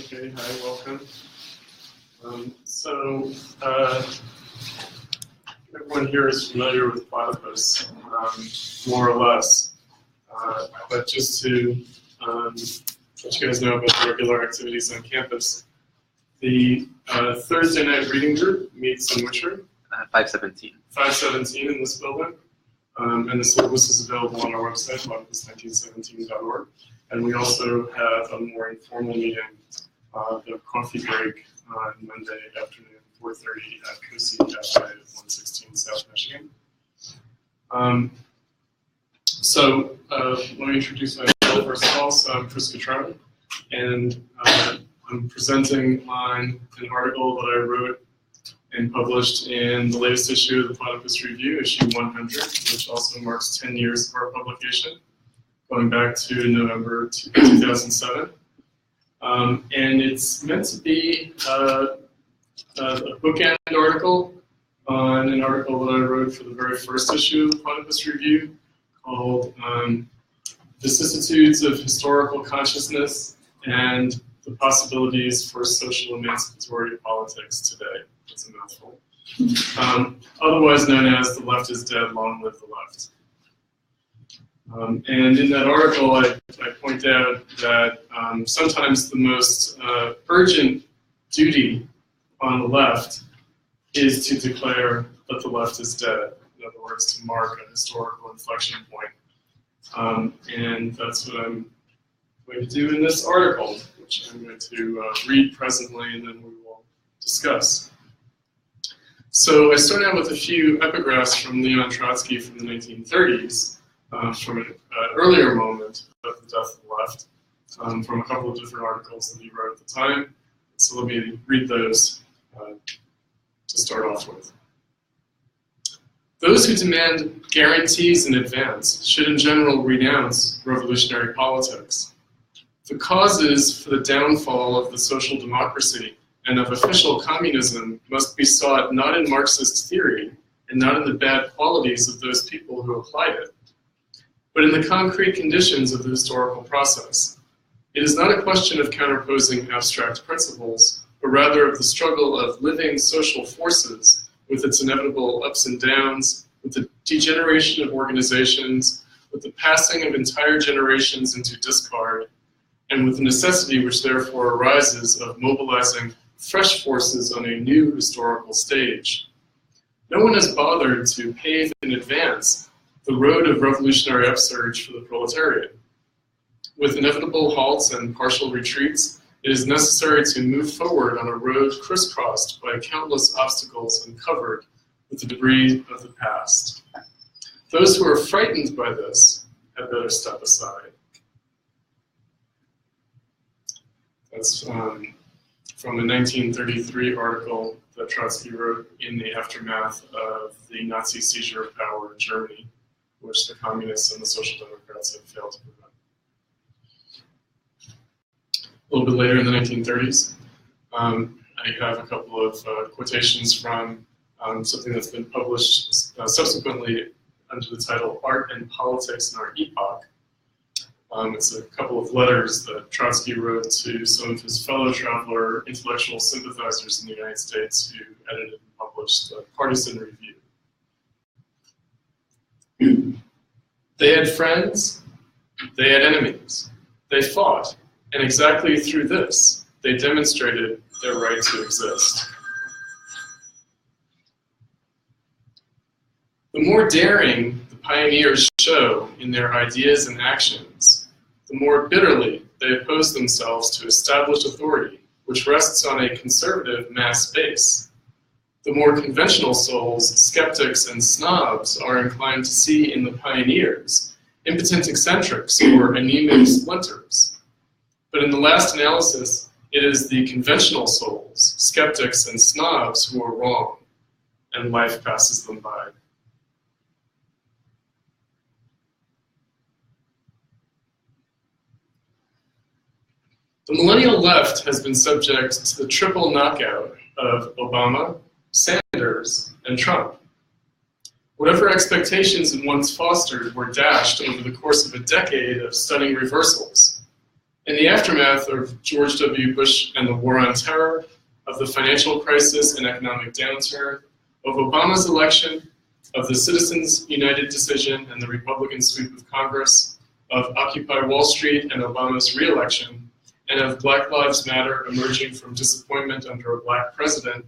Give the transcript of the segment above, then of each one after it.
Okay, hi, welcome. Everyone here is familiar with Platypus, more or less. But just to let you guys know about the regular activities on campus, the Thursday night reading group meets in which room? 517. 517 in this building. And the syllabus is available on our website, platypus1917.org. And we also have a more informal meeting, the coffee break on Monday afternoon, 4:30 at COSI Cafe, 116 South Michigan. Let me introduce myself first of all. So I'm Chris Cutrone, and I'm presenting on an article that I wrote and published in the latest issue of the Platypus Review, issue 100, which also marks 10 years of our publication, going back to November 2007. And it's meant to be a bookend article on an article that I wrote for the very first issue of the Platypus Review called Vicissitudes of Historical Consciousness and the Possibilities for Social Emancipatory Politics Today. It's a mouthful. Otherwise known as The Left is Dead, Long Live the Left. And in that article, I point out that sometimes the most urgent duty on the left is to declare that the left is dead. In other words, to mark a historical inflection point. And that's what I'm going to do in this article, which I'm going to read presently, and then we will discuss. So I start out with a few epigraphs from Leon Trotsky from the 1930s, from an earlier moment of the death of the left, from a couple of different articles that he wrote at the time. So let me read those to start off with. Those who demand guarantees in advance should in general renounce revolutionary politics. The causes for the downfall of the social democracy and of official communism must be sought not in Marxist theory and not in the bad qualities of those people who applied it, but in the concrete conditions of the historical process. It is not a question of counterposing abstract principles, but rather of the struggle of living social forces with its inevitable ups and downs, with the degeneration of organizations, with the passing of entire generations into discard, and with the necessity which therefore arises of mobilizing fresh forces on a new historical stage. No one has bothered to pave in advance the road of revolutionary upsurge for the proletariat. With inevitable halts and partial retreats, it is necessary to move forward on a road crisscrossed by countless obstacles and covered with the debris of the past. Those who are frightened by this had better step aside. That's from a 1933 article that Trotsky wrote in the aftermath of the Nazi seizure of power in Germany, which the communists and the social democrats had failed to prevent. A little bit later in the 1930s, I have a couple of quotations from something that's been published subsequently under the title Art and Politics in Our Epoch. It's a couple of letters that Trotsky wrote to some of his fellow traveler intellectual sympathizers in the United States who edited and published the Partisan Review. They had friends, they had enemies, they fought, and exactly through this, they demonstrated their right to exist. The more daring the pioneers show in their ideas and actions, the more bitterly they oppose themselves to established authority, which rests on a conservative mass base. The more conventional souls, skeptics, and snobs are inclined to see in the pioneers impotent eccentrics or anemic splinters. But in the last analysis, it is the conventional souls, skeptics, and snobs who are wrong, and life passes them by. The Millennial Left has been subject to the triple knockout of Obama, Sanders, and Trump. Whatever expectations it once fostered were dashed over the course of a decade of stunning reversals. In the aftermath of George W. Bush and the War on Terror, of the financial crisis and economic downturn, of Obama's election, of the Citizens United decision and the Republican sweep of Congress, of Occupy Wall Street and Obama's reelection, and of Black Lives Matter emerging from disappointment under a black president,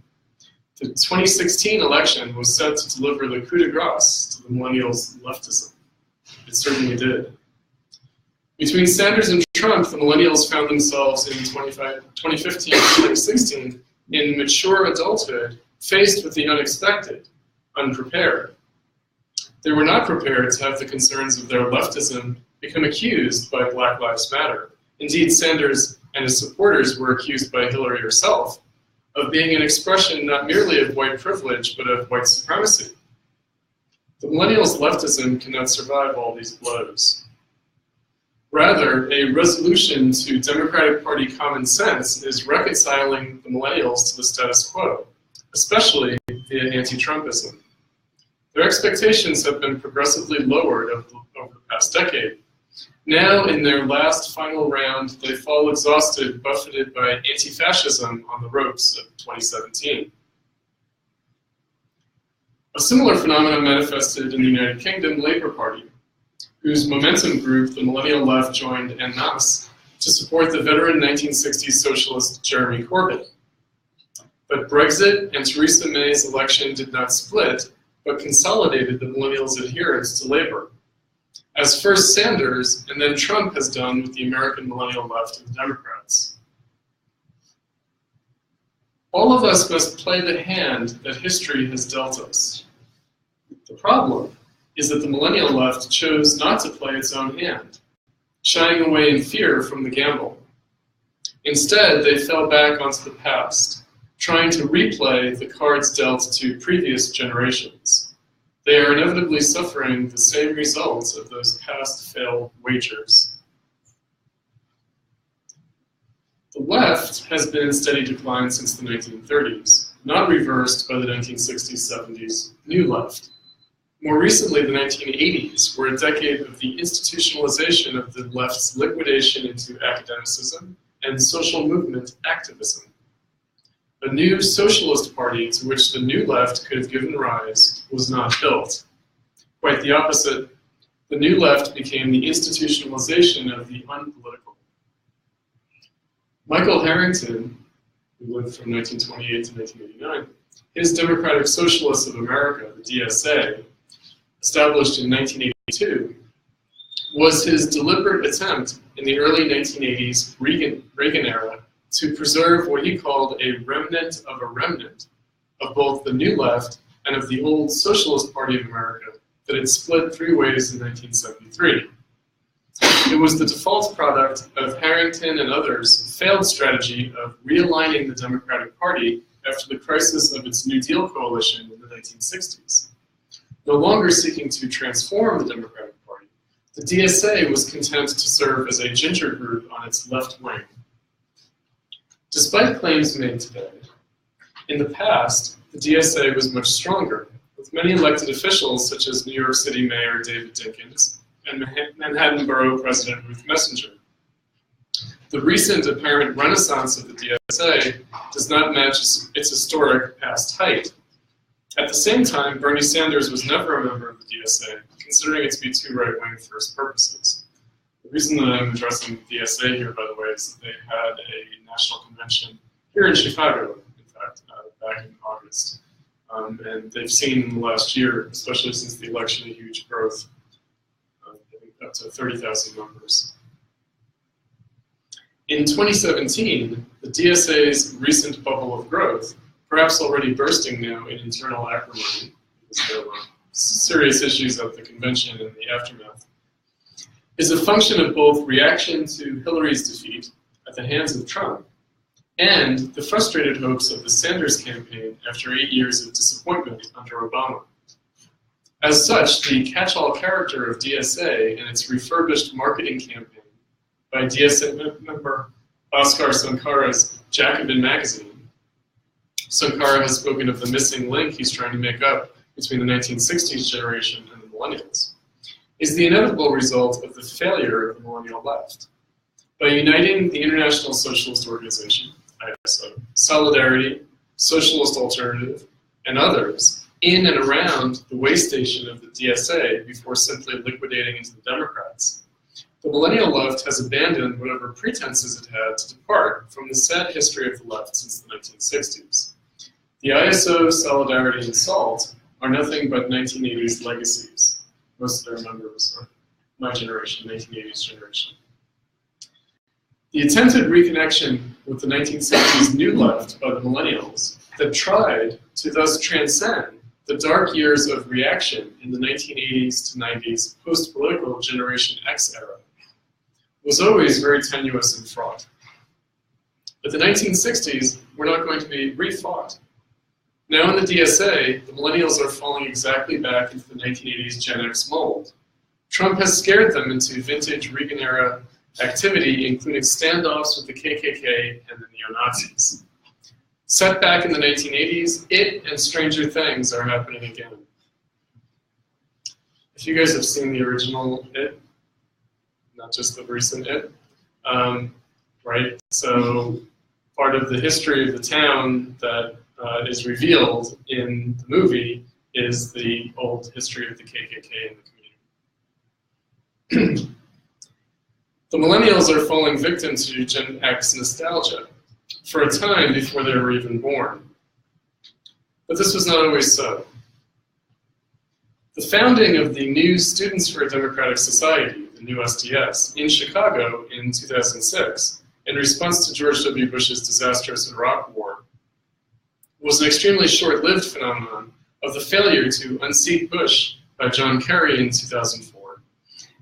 the 2016 election was set to deliver the coup de grâce to the Millennials' Leftism. It certainly did. Between Sanders and Trump, the Millennials found themselves in 2015 and 2016 in mature adulthood, faced with the unexpected, unprepared. They were not prepared to have the concerns of their leftism become accused by Black Lives Matter. Indeed, Sanders and his supporters were accused by Hillary herself of being an expression not merely of white privilege, but of white supremacy. The Millennials' leftism cannot survive all these blows. Rather, a resolution to Democratic Party common sense is reconciling the Millennials to the status quo, especially via anti-Trumpism. Their expectations have been progressively lowered over the past decade. Now, in their last final round, they fall exhausted, buffeted by anti-fascism on the ropes of 2017. A similar phenomenon manifested in the United Kingdom Labour Party, whose momentum group, the Millennial Left, joined en masse to support the veteran 1960s socialist Jeremy Corbyn. But Brexit and Theresa May's election did not split, but consolidated the Millennials' adherence to Labour, as first Sanders and then Trump has done with the American Millennial Left and Democrats. All of us must play the hand that history has dealt us. The problem is that the Millennial Left chose not to play its own hand, shying away in fear from the gamble. Instead, they fell back onto the past, trying to replay the cards dealt to previous generations. They are inevitably suffering the same results of those past failed wagers. The left has been in steady decline since the 1930s, not reversed by the 1960s-70s New Left. More recently, the 1980s were a decade of the institutionalization of the left's liquidation into academicism and social movement activism. A new socialist party to which the New Left could have given rise was not built. Quite the opposite, the New Left became the institutionalization of the unpolitical. Michael Harrington, who lived from 1928 to 1989, his Democratic Socialists of America, the DSA, established in 1982, was his deliberate attempt in the early 1980s Reagan era to preserve what he called a remnant of both the New Left and of the old Socialist Party of America that had split three ways in 1973. It was the default product of Harrington and others' failed strategy of realigning the Democratic Party after the crisis of its New Deal coalition in the 1960s. No longer seeking to transform the Democratic Party, the DSA was content to serve as a ginger group on its left wing. Despite claims made today, in the past, the DSA was much stronger, with many elected officials such as New York City Mayor David Dinkins and Manhattan Borough President Ruth Messinger. The recent apparent renaissance of the DSA does not match its historic past height. At the same time, Bernie Sanders was never a member of the DSA, considering it to be too right-wing for his purposes. The reason that I'm addressing the DSA here, by the way, is that they had a national convention here in Chicago, in fact, back in August. And they've seen in the last year, especially since the election, a huge growth, I think up to 30,000 members. In 2017, the DSA's recent bubble of growth, perhaps already bursting now in internal acrimony, because there were serious issues at the convention and the aftermath, is a function of both reaction to Hillary's defeat at the hands of Trump and the frustrated hopes of the Sanders campaign after 8 years of disappointment under Obama. As such, the catch-all character of DSA and its refurbished marketing campaign by DSA member Bhaskar Sankara's Jacobin magazine. Sankara has spoken of the missing link he's trying to make up between the 1960s generation and the Millennials, is the inevitable result of the failure of the Millennial Left. by uniting the International Socialist Organization, ISO, Solidarity, Socialist Alternative, and others in and around the way station of the DSA before simply liquidating into the Democrats. The Millennial Left has abandoned whatever pretenses it had to depart from the sad history of the left since the 1960s. The ISO, Solidarity, and SALT are nothing but 1980s legacies. Most of their members are my generation, 1980s generation. The attempted reconnection with the 1960s New Left by the Millennials that tried to thus transcend the dark years of reaction in the 1980s to 90s post-political Generation X era was always very tenuous and fraught. But the 1960s were not going to be refought. Now in the DSA, the Millennials are falling exactly back into the 1980s Gen X mold. Trump has scared them into vintage Reagan-era activity, including standoffs with the KKK and the neo-Nazis. Set back in the 1980s, it and Stranger Things are happening again. If you guys have seen the original It, not just the recent It, right? So part of the history of the town that is revealed in the movie is the old history of the KKK in the community. The Millennials are falling victim to Gen X nostalgia for a time before they were even born. But this was not always so. The founding of the new Students for a Democratic Society, the new SDS, in Chicago in 2006, in response to George W. Bush's disastrous Iraq War, was an extremely short-lived phenomenon of the failure to unseat Bush by John Kerry in 2004,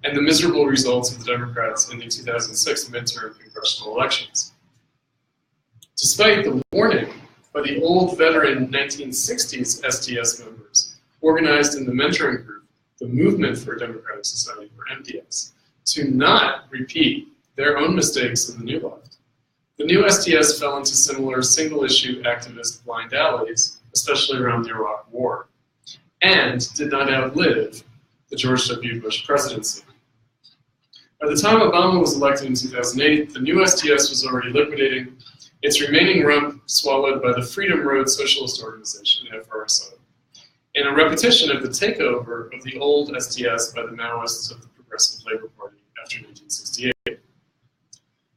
and the miserable results of the Democrats in the 2006 midterm congressional elections. Despite the warning by the old veteran 1960s SDS members, organized in the mentoring group, the Movement for a Democratic Society, or MDS, to not repeat their own mistakes in the New Left, the new SDS fell into similar single-issue activist blind alleys, especially around the Iraq War, and did not outlive the George W. Bush presidency. By the time Obama was elected in 2008, the new SDS was already liquidating, its remaining rump swallowed by the Freedom Road Socialist Organization, FRSO, in a repetition of the takeover of the old SDS by the Maoists of the Progressive Labor Party after 1968.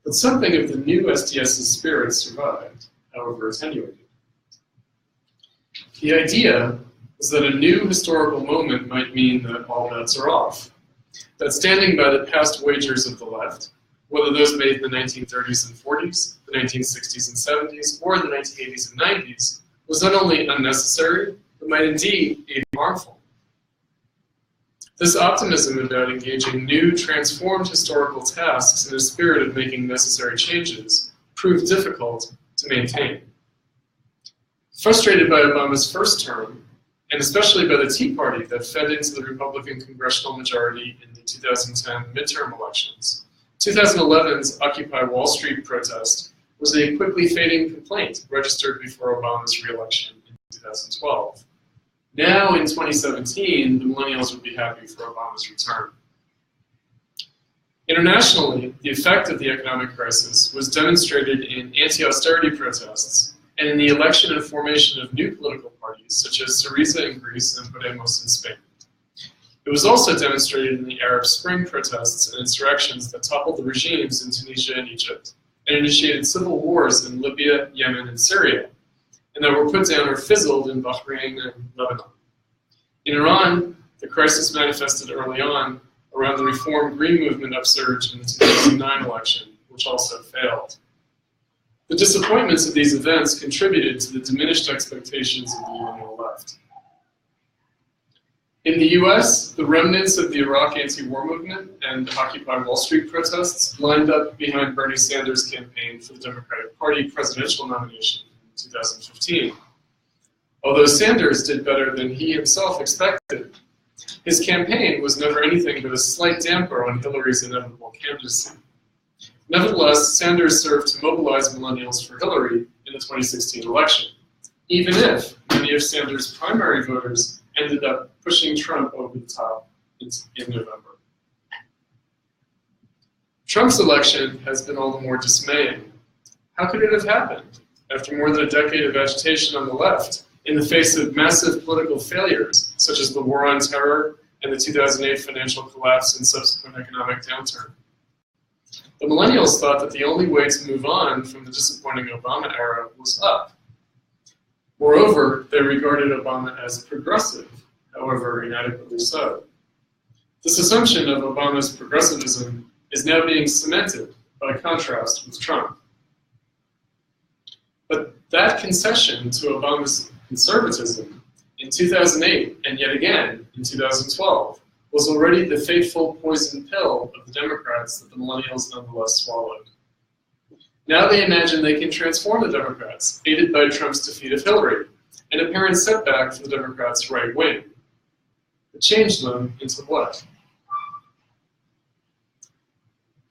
But something of the new SDS's spirit survived, however attenuated. The idea was that a new historical moment might mean that all bets are off, that standing by the past wagers of the left, whether those made in the 1930s and 40s, the 1960s and 70s, or the 1980s and 90s, was not only unnecessary, but might indeed be harmful. This optimism about engaging new, transformed historical tasks in a spirit of making necessary changes proved difficult to maintain. Frustrated by Obama's first term, and especially by the Tea Party that fed into the Republican congressional majority in the 2010 midterm elections, 2011's Occupy Wall Street protest was a quickly fading complaint registered before Obama's reelection in 2012. Now, in 2017, the Millennials would be happy for Obama's return. Internationally, the effect of the economic crisis was demonstrated in anti-austerity protests and in the election and formation of new political parties, such as Syriza in Greece and Podemos in Spain. It was also demonstrated in the Arab Spring protests and insurrections that toppled the regimes in Tunisia and Egypt, and initiated civil wars in Libya, Yemen, and Syria, and that were put down or fizzled in Bahrain and Lebanon. In Iran, the crisis manifested early on around the Reform Green Movement upsurge in the 2009 election, which also failed. The disappointments of these events contributed to the diminished expectations of the Millennial Left. In the US, the remnants of the Iraq anti-war movement and Occupy Wall Street protests lined up behind Bernie Sanders' campaign for the Democratic Party presidential nomination in 2015. Although Sanders did better than he himself expected, his campaign was never anything but a slight damper on Hillary's inevitable candidacy. Nevertheless, Sanders served to mobilize millennials for Hillary in the 2016 election, even if many of Sanders' primary voters ended up pushing Trump over the top in November. Trump's election has been all the more dismaying. How could it have happened after more than a decade of agitation on the left, in the face of massive political failures, such as the war on terror and the 2008 financial collapse and subsequent economic downturn? The Millennials thought that the only way to move on from the disappointing Obama era was up. Moreover, they regarded Obama as progressive, however inadequately so. This assumption of Obama's progressivism is now being cemented by contrast with Trump. But that concession to Obama's conservatism in 2008 and yet again in 2012 was already the fateful poison pill of the Democrats that the Millennials nonetheless swallowed. Now they imagine they can transform the Democrats, aided by Trump's defeat of Hillary, an apparent setback for the Democrats' right wing. But change them into what?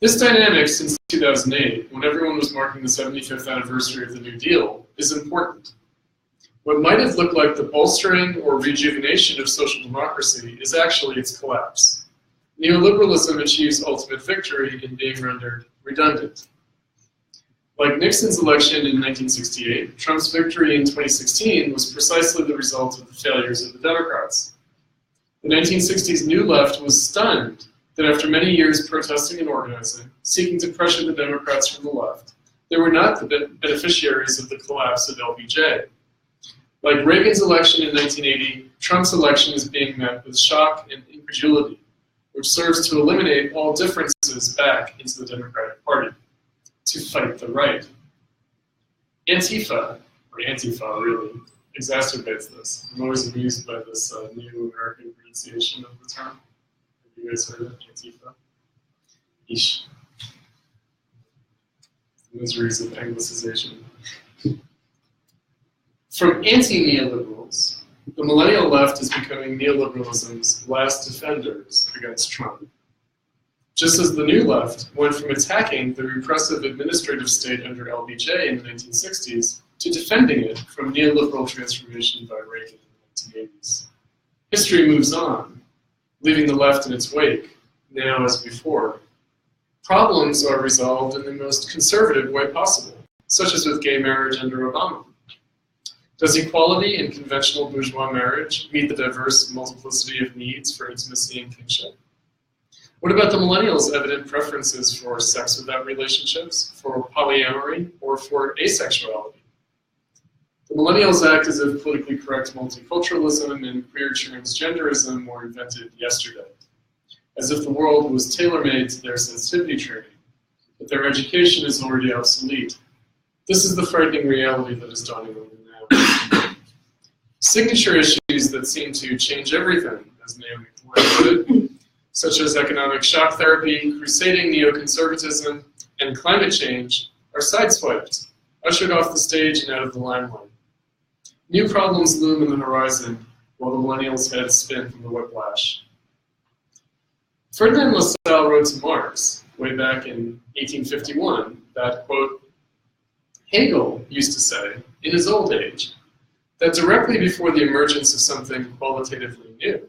This dynamic since 2008, when everyone was marking the 75th anniversary of the New Deal, is important. What might have looked like the bolstering or rejuvenation of social democracy is actually its collapse. Neoliberalism achieves ultimate victory in being rendered redundant. Like Nixon's election in 1968, Trump's victory in 2016 was precisely the result of the failures of the Democrats. The 1960s New Left was stunned that after many years protesting and organizing, seeking to pressure the Democrats from the left, they were not the beneficiaries of the collapse of LBJ. Like Reagan's election in 1980, Trump's election is being met with shock and incredulity, which serves to eliminate all differences back into the Democratic Party, to fight the right. Antifa, or Antifa really, exacerbates this. I'm always amused by this new American pronunciation of the term. Have you guys heard of Antifa? Eesh. The miseries of anglicization. From anti-neoliberals, the millennial left is becoming neoliberalism's last defenders against Trump. Just as the new left went from attacking the repressive administrative state under LBJ in the 1960s to defending it from neoliberal transformation by Reagan in the 1980s. History moves on, leaving the left in its wake, now as before. Problems are resolved in the most conservative way possible, such as with gay marriage under Obama. Does equality in conventional bourgeois marriage meet the diverse multiplicity of needs for intimacy and kinship? What about the millennials' evident preferences for sex without relationships, for polyamory, or for asexuality? The millennials act as if politically correct multiculturalism and queer transgenderism were invented yesterday, as if the world was tailor-made to their sensitivity training, but their education is already obsolete. This is the frightening reality that is dawning on them now. Signature issues that seem to change everything, as Naomi put it, such as economic shock therapy, crusading neoconservatism, and climate change, are sideswiped, ushered off the stage and out of the limelight. New problems loom on the horizon, while the millennials' heads spin from the whiplash. Ferdinand Lassalle wrote to Marx, way back in 1851, that, quote, Hegel used to say, in his old age, that directly before the emergence of something qualitatively new,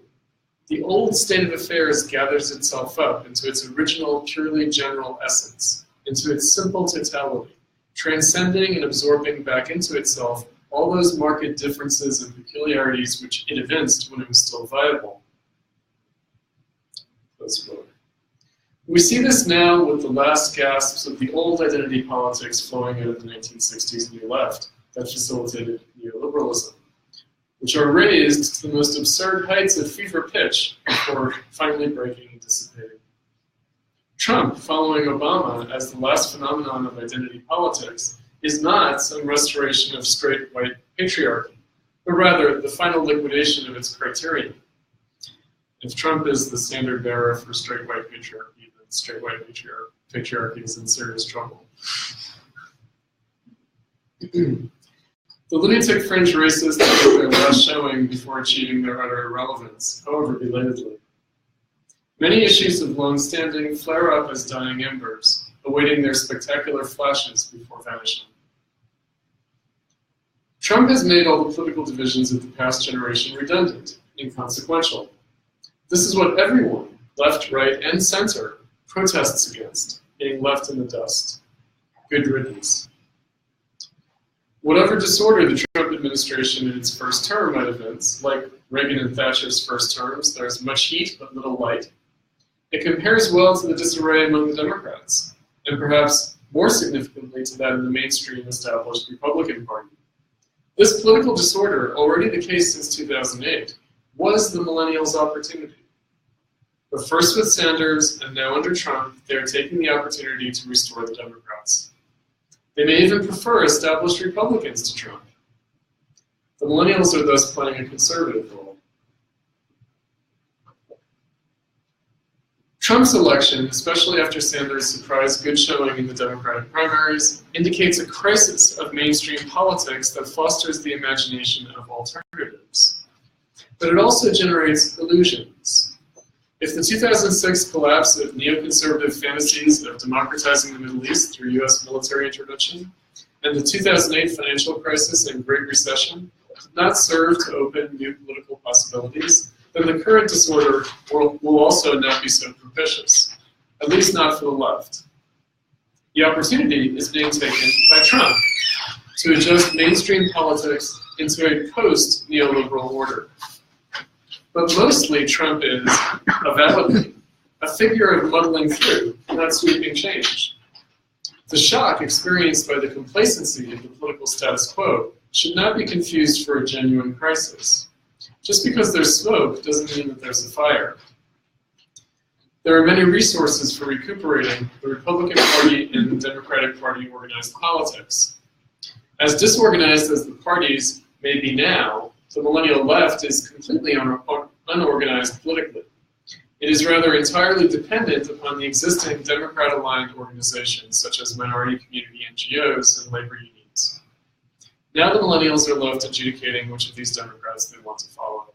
the old state of affairs gathers itself up into its original, purely general essence, into its simple totality, transcending and absorbing back into itself all those marked differences and peculiarities which it evinced when it was still viable. Close quote. We see this now with the last gasps of the old identity politics flowing out of the 1960s New Left that facilitated neoliberalism, which are raised to the most absurd heights of fever pitch before finally breaking and dissipating. Trump, following Obama as the last phenomenon of identity politics, is not some restoration of straight white patriarchy, but rather the final liquidation of its criterion. If Trump is the standard bearer for straight white patriarchy, then straight white patriarchy is in serious trouble. The lunatic fringe racists make their last showing before achieving their utter irrelevance, however belatedly. Many issues of long-standing flare up as dying embers, awaiting their spectacular flashes before vanishing. Trump has made all the political divisions of the past generation redundant, inconsequential. This is what everyone, left, right, and center, protests against, being left in the dust. Good riddance. Whatever disorder the Trump administration in its first term might evince, like Reagan and Thatcher's first terms, there's much heat but little light. It compares well to the disarray among the Democrats, and perhaps more significantly to that in the mainstream established Republican Party. This political disorder, already the case since 2008, was the Millennials' opportunity. But first with Sanders and now under Trump, they are taking the opportunity to restore the Democrats. They may even prefer established Republicans to Trump. The Millennials are thus playing a conservative role. Trump's election, especially after Sanders' surprise good showing in the Democratic primaries, indicates a crisis of mainstream politics that fosters the imagination of alternatives. But it also generates illusions. If the 2006 collapse of neoconservative fantasies of democratizing the Middle East through US military intervention, and the 2008 financial crisis and Great Recession did not serve to open new political possibilities, then the current disorder will also not be so propitious, at least not for the left. The opportunity is being taken by Trump to adjust mainstream politics into a post-neoliberal order. But mostly Trump is, avowedly, a figure of muddling through, not sweeping change. The shock experienced by the complacency of the political status quo should not be confused for a genuine crisis. Just because there's smoke doesn't mean that there's a fire. There are many resources for recuperating the Republican Party and the Democratic Party organized politics. As disorganized as the parties may be now, the Millennial Left is completely unorganized politically. It is rather entirely dependent upon the existing Democrat-aligned organizations such as minority community NGOs and labor unions. Now the Millennials are left adjudicating which of these Democrats they want to follow.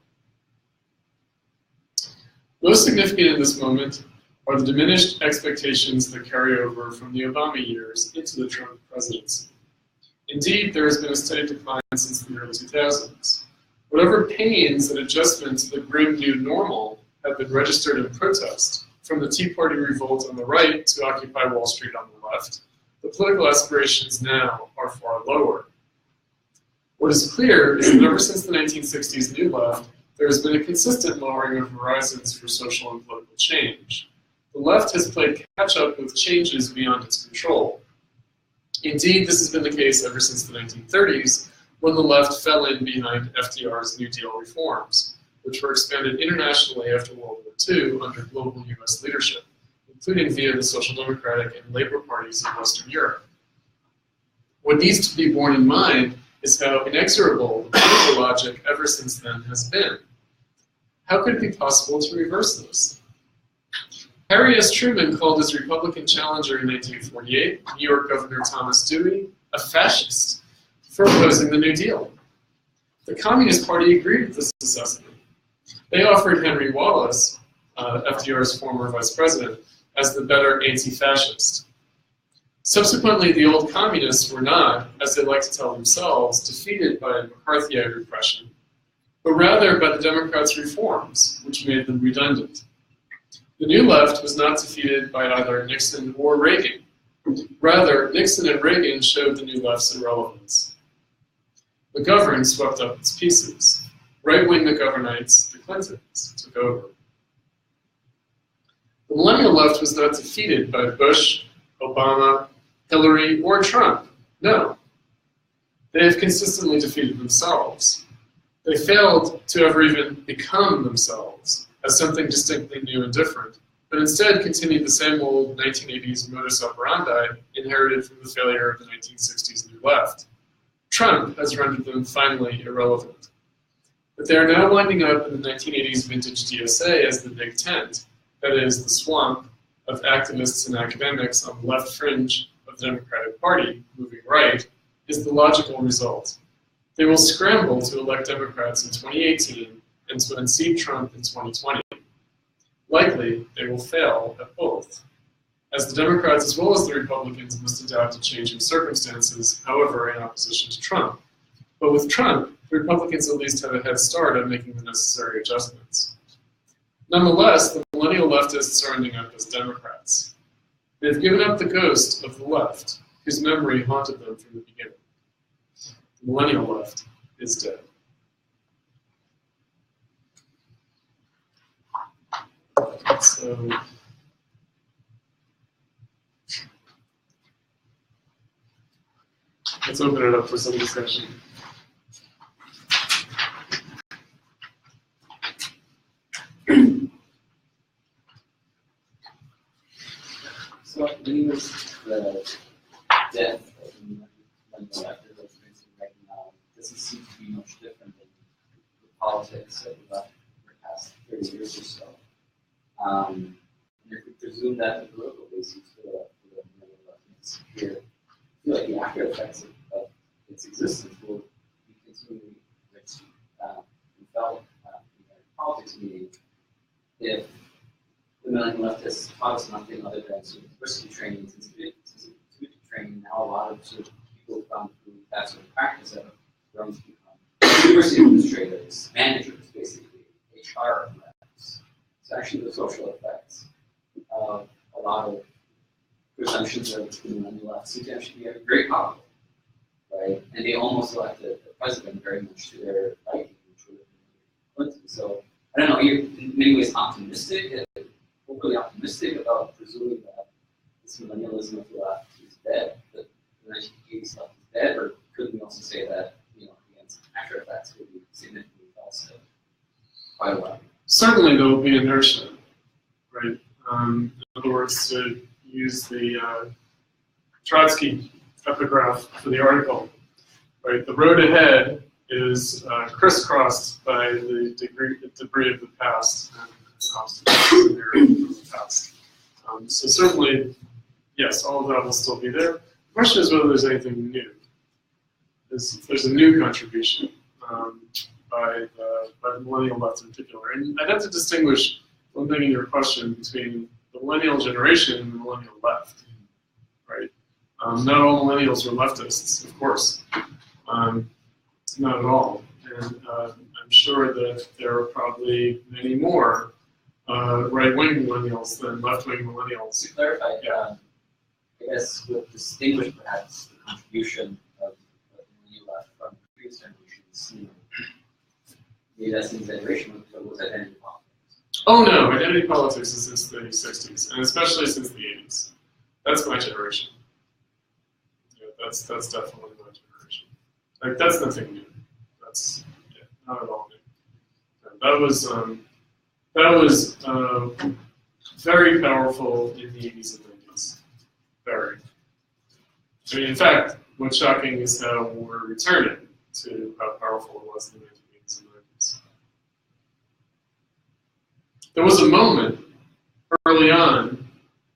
Most significant in this moment are the diminished expectations that carry over from the Obama years into the Trump presidency. Indeed, there has been a steady decline since the early 2000s. Whatever pains and adjustment to the grim new normal have been registered in protest, from the Tea Party revolt on the right to Occupy Wall Street on the left, the political aspirations now are far lower. What is clear is that ever since the 1960s New Left, there has been a consistent lowering of horizons for social and political change. The left has played catch-up with changes beyond its control. Indeed, this has been the case ever since the 1930s, when the left fell in behind FDR's New Deal reforms, which were expanded internationally after World War II under global US leadership, including via the Social Democratic and Labor parties of Western Europe. What needs to be borne in mind is how inexorable the political logic ever since then has been. How could it be possible to reverse this? Harry S. Truman called his Republican challenger in 1948, New York Governor Thomas Dewey, a fascist for opposing the New Deal. The Communist Party agreed with this necessity. They offered Henry Wallace, FDR's former vice president, as the better anti-fascist. Subsequently, the old communists were not, as they like to tell themselves, defeated by McCarthyite repression, but rather by the Democrats' reforms, which made them redundant. The New Left was not defeated by either Nixon or Reagan. Rather, Nixon and Reagan showed the New Left's irrelevance. McGovern swept up its pieces. Right-wing McGovernites, the Clintons, took over. The Millennial Left was not defeated by Bush, Obama, Hillary, or Trump. No. They have consistently defeated themselves. They failed to ever even become themselves as something distinctly new and different, but instead continued the same old 1980s modus operandi inherited from the failure of the 1960s New Left. Trump has rendered them finally irrelevant. But they are now winding up in the 1980s vintage DSA as the big tent, that is, the swamp of activists and academics on the left fringe of the Democratic Party, moving right, is the logical result. They will scramble to elect Democrats in 2018 and to unseat Trump in 2020. Likely, they will fail at both, as the Democrats as well as the Republicans must adapt to changing circumstances, however, in opposition to Trump. But with Trump, the Republicans at least have a head start on making the necessary adjustments. Nonetheless, the millennial leftists are ending up as Democrats. They've given up the ghost of the left, whose memory haunted them from the beginning. The Millennial Left is dead. So, let's open it up for some discussion. So, news the death of the Millennial Left as experiencing right now doesn't seem to be much different than the politics of the left for the past 30 years or so. And if we presume that the political basis for the Millennial Left may disappear, I feel like the after effects of its existence will be continually felt in the politics meeting if the Millennial Left has taught us nothing other than sort of diversity training, sensitivity training. Now a lot of sort of people have gone through that sort of practice have grown to become diversity administrators, managers, basically, HR reps. So actually the social effects of a lot of presumptions of the Millennial Left seem to actually be very powerful, right? And they almost elected the president very much to their liking, which would have been Clinton. So I don't know, you're in many ways optimistic, overly optimistic about presuming that this millennialism of the left is dead, that the 1980s left is dead, or could we also say that, against after effects would be significantly false quite a while? Certainly there will be inertia, right? In other words, to use the Trotsky epigraph for the article, right? The road ahead is crisscrossed by the debris of the past and obstacles in the past. So certainly, yes, all of that will still be there. The question is whether there's anything new. There's a new contribution by the Millennial Left in particular. And I'd have to distinguish one thing in your question between the Millennial generation and the Millennial Left, right? Not all Millennials were leftists, of course. Not at all. And I'm sure that there are probably many more right-wing millennials than left-wing millennials. To clarify, I guess what distinguished perhaps the contribution of the Millennial Left from previous generations, maybe that's an exaggeration, but was identity politics. Oh no, identity politics is since the 60s, and especially since the 80s. That's my generation. Yeah, that's definitely my generation. Like, that's nothing new. That's not at all new. That was very powerful in the 80s and 90s. Very. I mean, in fact, what's shocking is how we're returning to how powerful it was in the 1980s and 90s. There was a moment early on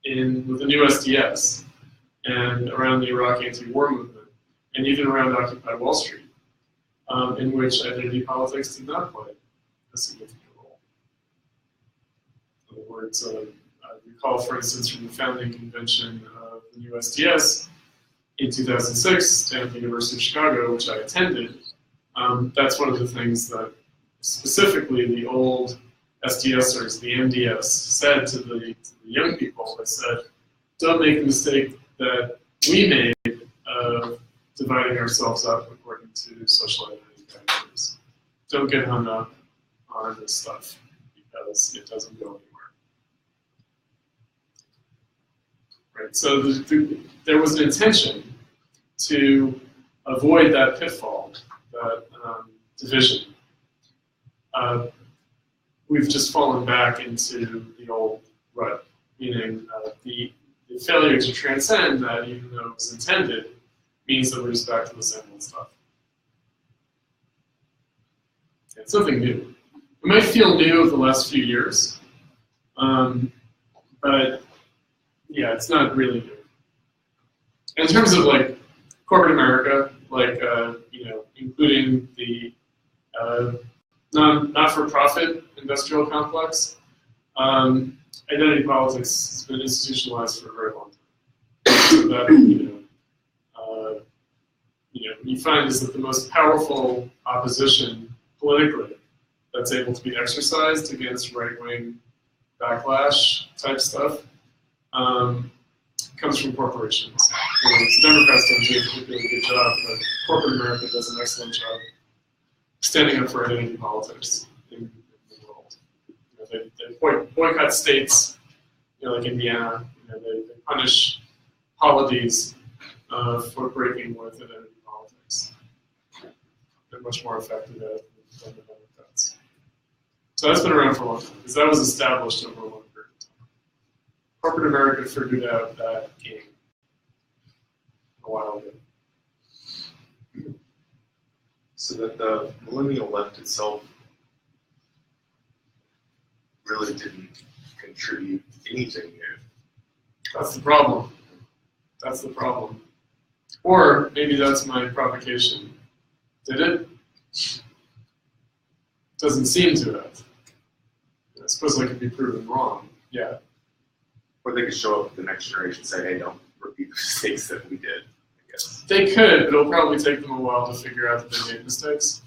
with the new SDS and around the Iraq anti-war movement, and even around Occupy Wall Street, in which identity politics did not play a significant role. In other words, I recall, for instance, from the founding convention of the new SDS in 2006 down at the University of Chicago, which I attended. That's one of the things that specifically the old SDSers, the MDS, said to the young people. They said, don't make the mistake that we made of dividing ourselves up according to social identity categories. Don't get hung up on this stuff because it doesn't go anywhere. Right. So there was an intention to avoid that pitfall, that division. We've just fallen back into the old rut, meaning the failure to transcend that, even though it was intended, means that we're just back to the same old stuff. It's something new. It might feel new of the last few years, but yeah, it's not really new. In terms of like corporate America, like including the not-for-profit industrial complex, identity politics has been institutionalized for a very long time. So that you find is that the most powerful opposition politically that's able to be exercised against right-wing backlash type stuff comes from corporations. Democrats don't do a particularly good job, but corporate America does an excellent job standing up for identity politics in the world. They boycott states, like Indiana. They punish holidays for breaking with identity politics. They're much more effective at it than the Democrats. So that's been around for a long time, because that was established over a long period of time. Corporate America figured out that game a while ago. So that the Millennial Left itself really didn't contribute anything new. That's the problem. That's the problem. Or maybe that's my provocation. Did it? Doesn't seem to have. I suppose I could be proven wrong. Yeah. Or they could show up with the next generation and say, hey, don't repeat the mistakes that we did, I guess. They could, but it'll probably take them a while to figure out that they made mistakes.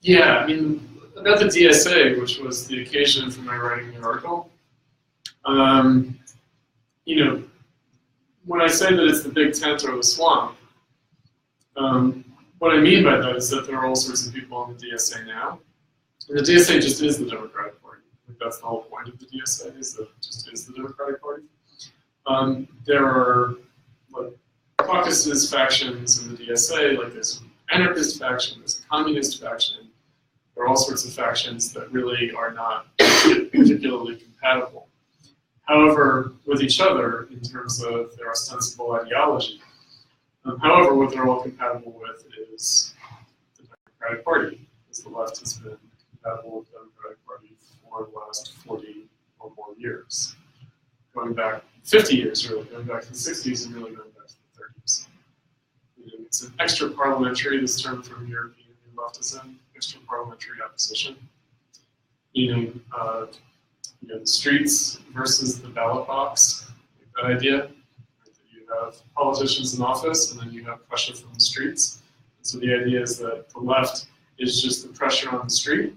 Yeah, I mean, about the DSA, which was the occasion for my writing the article, when I say that it's the big tent or the swamp, what I mean by that is that there are all sorts of people on the DSA now. And the DSA just is the Democratic Party. I think that's the whole point of the DSA, is that it just is the Democratic Party. There are caucuses, factions in the DSA, like there's an anarchist faction, there's a communist faction. There are all sorts of factions that really are not particularly compatible. However, with each other, in terms of their ostensible ideology. However, what they're all compatible with is the Democratic Party, because the left has been compatible with the Democratic Party for the last 40 or more years. Going back 50 years, really, going back to the 60s and really going back to the 30s. It's an extra-parliamentary, this term from European Leftism, extra-parliamentary opposition. The streets versus the ballot box, like that idea. You have politicians in office, and then you have pressure from the streets. And so the idea is that the left is just the pressure on the street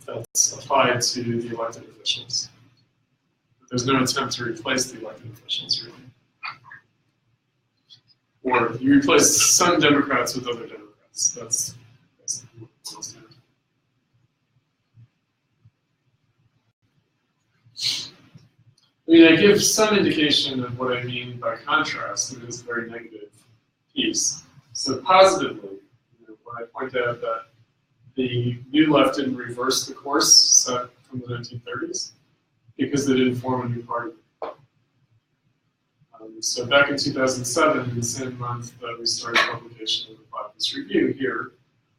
that's applied to the elected officials. But there's no attempt to replace the elected officials, really. Or you replace some Democrats with other Democrats. That's basically what it boils down to. I mean, I give some indication of what I mean by contrast, and it is a very negative piece. So positively, when I point out that the New Left didn't reverse the course set from the 1930s, because they didn't form a new party. So back in 2007, in the same month that we started publication of the Platypus Review here,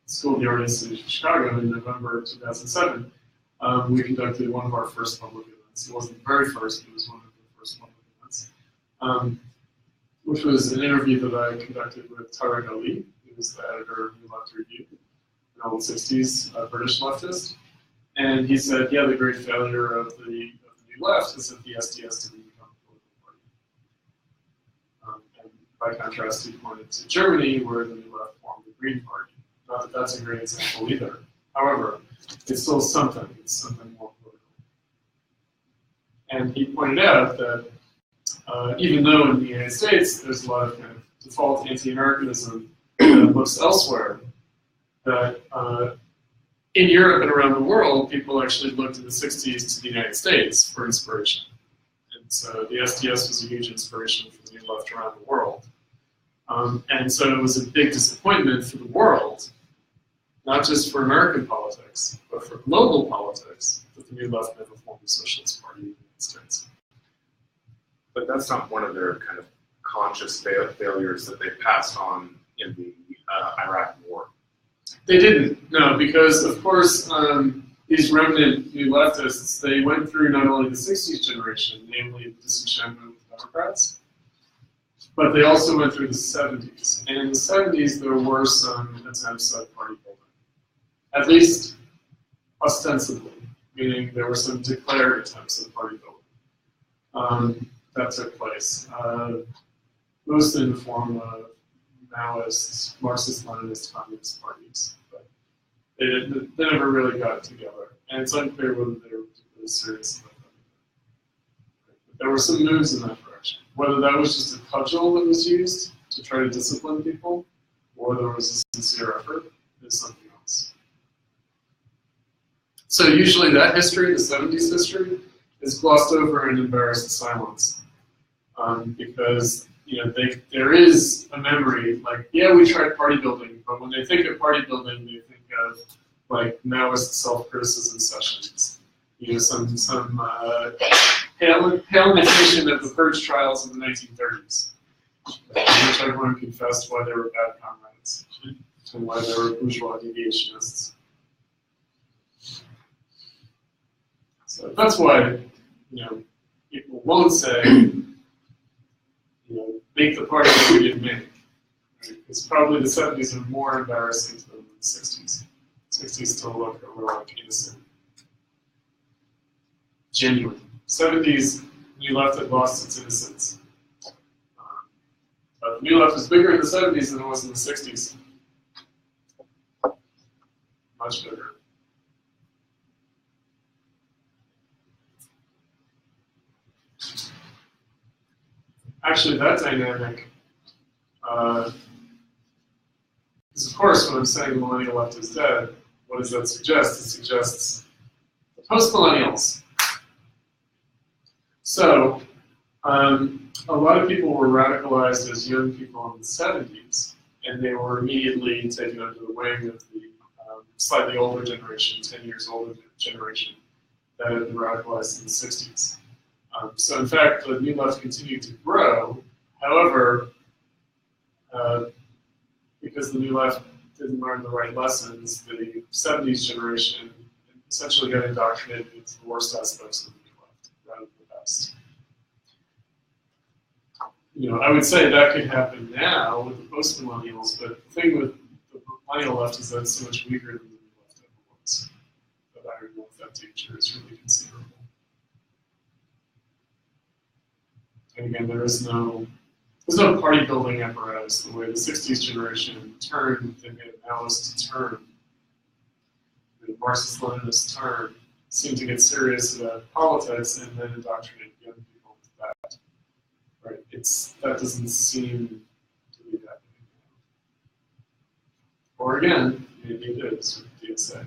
School of the Art Institute of Chicago in November of 2007, we conducted one of our first public events. It wasn't the very first, but it was one of the first public events, which was an interview that I conducted with Tariq Ali, who was the editor of New Left Review, an old 60s British leftist. And he said, yeah, the great failure of the New Left is that the SDS didn't become a political party. And by contrast, he pointed to Germany, where the New Left formed the Green Party. Not that that's a great example either. However, it's still something. It's something more political. And he pointed out that even though in the United States there's a lot of kind of default anti-Americanism that looks elsewhere, that in Europe and around the world, people actually looked in the 60s to the United States for inspiration. And so the SDS was a huge inspiration for the New Left around the world. And so it was a big disappointment for the world, not just for American politics, but for global politics, that the New Left never formed a socialist party in the United States. But that's not one of their kind of conscious failures that they passed on in the Iraq War. They didn't, no, because of course these remnant New Leftists, they went through not only the 60s generation, namely the disenchantment with Democrats, but they also went through the 70s. And in the 70s, there were some attempts at party building, at least ostensibly, meaning there were some declared attempts at party building that took place, mostly in the form of Maoist, Marxist-Leninist communist parties. But They never really got together, and it's unclear whether they were particularly serious about that. But there were some moves in that direction. Whether that was just a cudgel that was used to try to discipline people, or there was a sincere effort, is something else. So usually that history, the 70s history, is glossed over in embarrassed silence, because there is a memory like, yeah, we tried party building, but when they think of party building, they think of like Maoist self-criticism sessions, some pale imitation of the purge trials in the 1930s, in which everyone confessed why they were bad comrades and why they were bourgeois deviationists. So that's why people won't say, make the party that we didn't make. Right? It's probably the 70s are more embarrassing to them than the 60s. 60s still look like innocent. Genuine. 70s, New Left had lost its innocence. But the New Left was bigger in the 70s than it was in the 60s. Much bigger. Actually, that dynamic is, of course, when I'm saying the Millennial Left is dead, what does that suggest? It suggests the post-millennials. So, a lot of people were radicalized as young people in the 70s, and they were immediately taken under the wing of the slightly older generation, 10 years older generation, that had been radicalized in the 60s. So in fact, the New Left continued to grow. However, because the New Left didn't learn the right lessons, the 70s generation essentially got indoctrinated into the worst aspects of the New Left rather than the best. I would say that could happen now with the post-millennials, but the thing with the Millennial Left is that it's so much weaker than the New Left ever was. But I don't know if that danger is really considerable. And again, there's no party building apparatus the way the 60s generation turned, they made a Maoist turn, the Marxist-Leninist turn, seemed to get serious about politics and then indoctrinate young people into that. Right? That doesn't seem to be happening now. Or again, maybe it is with the DSA.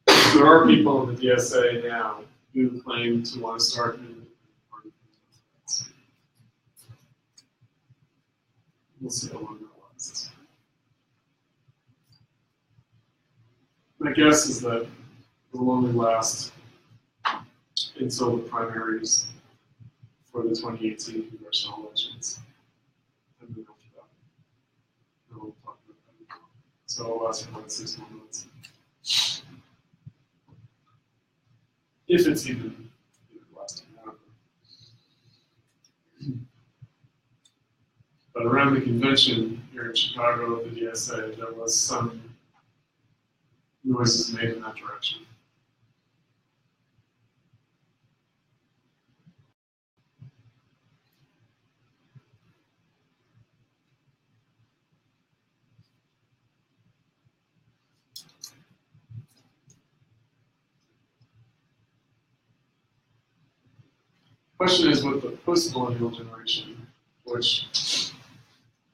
There are people in the DSA now who claim to want to start an independent party. We'll see how long that lasts. My guess is that it will only last until the primaries for the 2018 congressional elections. And then after that, we'll talk about that. So it'll last for about 6 more months. If it's even lasting out. But around the convention here in Chicago, the DSA, there was some noises made in that direction. Question is with the post-millennial generation, which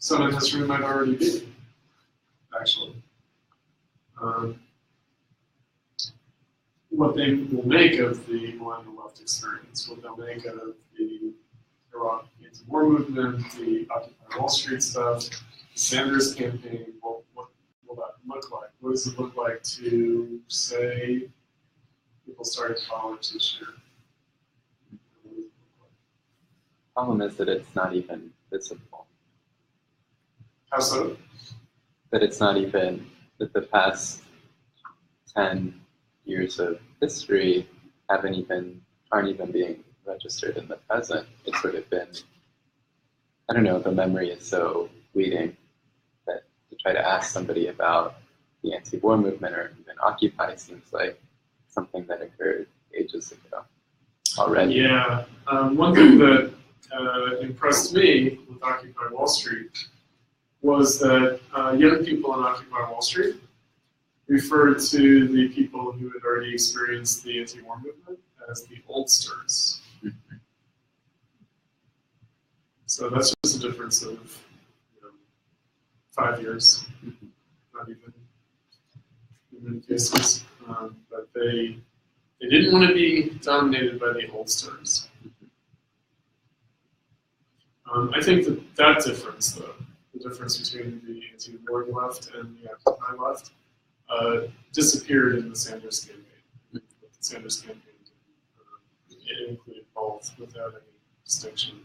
some in this room might already be, actually. What they will make of the Millennial Left experience, what they'll make of the Iraq anti-war movement, the Occupy Wall Street stuff, the Sanders campaign, what will that look like? What does it look like to, say, people started college this year? Problem is that it's not even visible. How so? That it's not even, that the past 10 years of history aren't even being registered in the present. It's sort of been, I don't know, the memory is so fleeting that to try to ask somebody about the anti-war movement or even Occupy seems like something that occurred ages ago already. Yeah, one thing that impressed me with Occupy Wall Street was that young people in Occupy Wall Street referred to the people who had already experienced the anti-war movement as the oldsters. So that's just a difference of 5 years, not even in many cases. But they didn't want to be dominated by the oldsters. I think that difference, though, the difference between the anti-war left and the Occupy left, disappeared in the Sanders campaign. The Sanders campaign it included both without any distinction.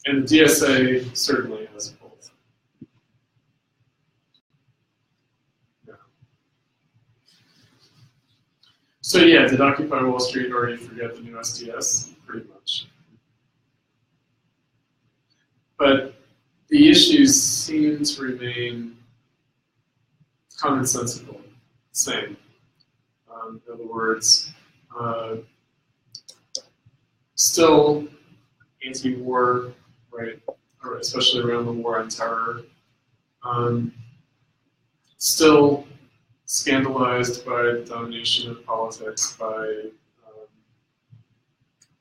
And the DSA certainly has both. Yeah. So yeah, did Occupy Wall Street already forget the new SDS? Pretty much. But the issues seem to remain commonsensical, same. In other words, still anti-war, right? Or especially around the war on terror. Still scandalized by the domination of politics by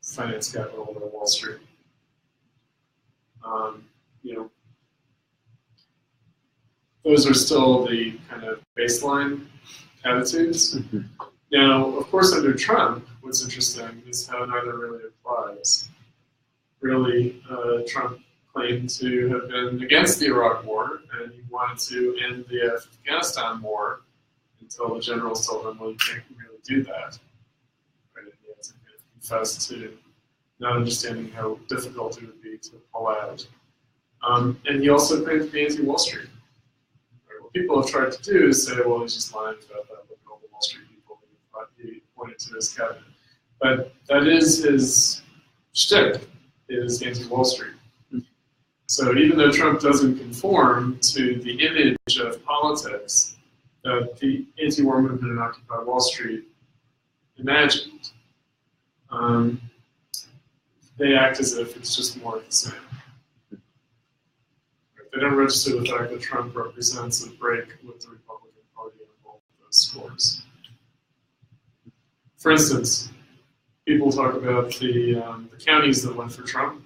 finance capital or Wall Street. Those are still the kind of baseline attitudes. Mm-hmm. Now, of course, under Trump, what's interesting is how neither really applies. Really, Trump claimed to have been against the Iraq War, and he wanted to end the Afghanistan War until the generals told him, well, you can't really do that. Right? And he had to kind of confess to not understanding how difficult it would be to pull out. And he also claimed to be anti-Wall Street. Right? What people have tried to do is say, well, he's just lying about that. Look at all the Wall Street people that he pointed to his cabinet. But that is his shtick, is anti-Wall Street. So even though Trump doesn't conform to the image of politics that the anti-war movement and Occupy Wall Street imagined, they act as if it's just more of the same. They don't register the fact that Trump represents a break with the Republican Party on both of those scores. For instance, people talk about the counties that went for Trump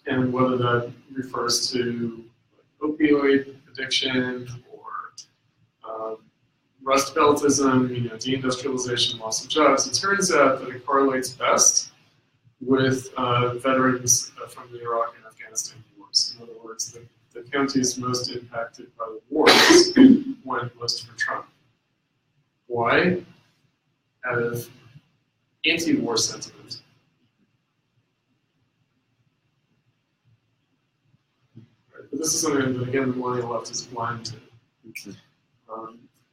and whether that refers to opioid addiction or Rust Beltism, deindustrialization, loss of jobs. It turns out that it correlates best with veterans from the Iraq and Afghanistan wars. In other words, the counties most impacted by the wars went most for Trump. Why? Out of anti-war sentiment. Right. But this is something that, again, the Millennial Left is blind to,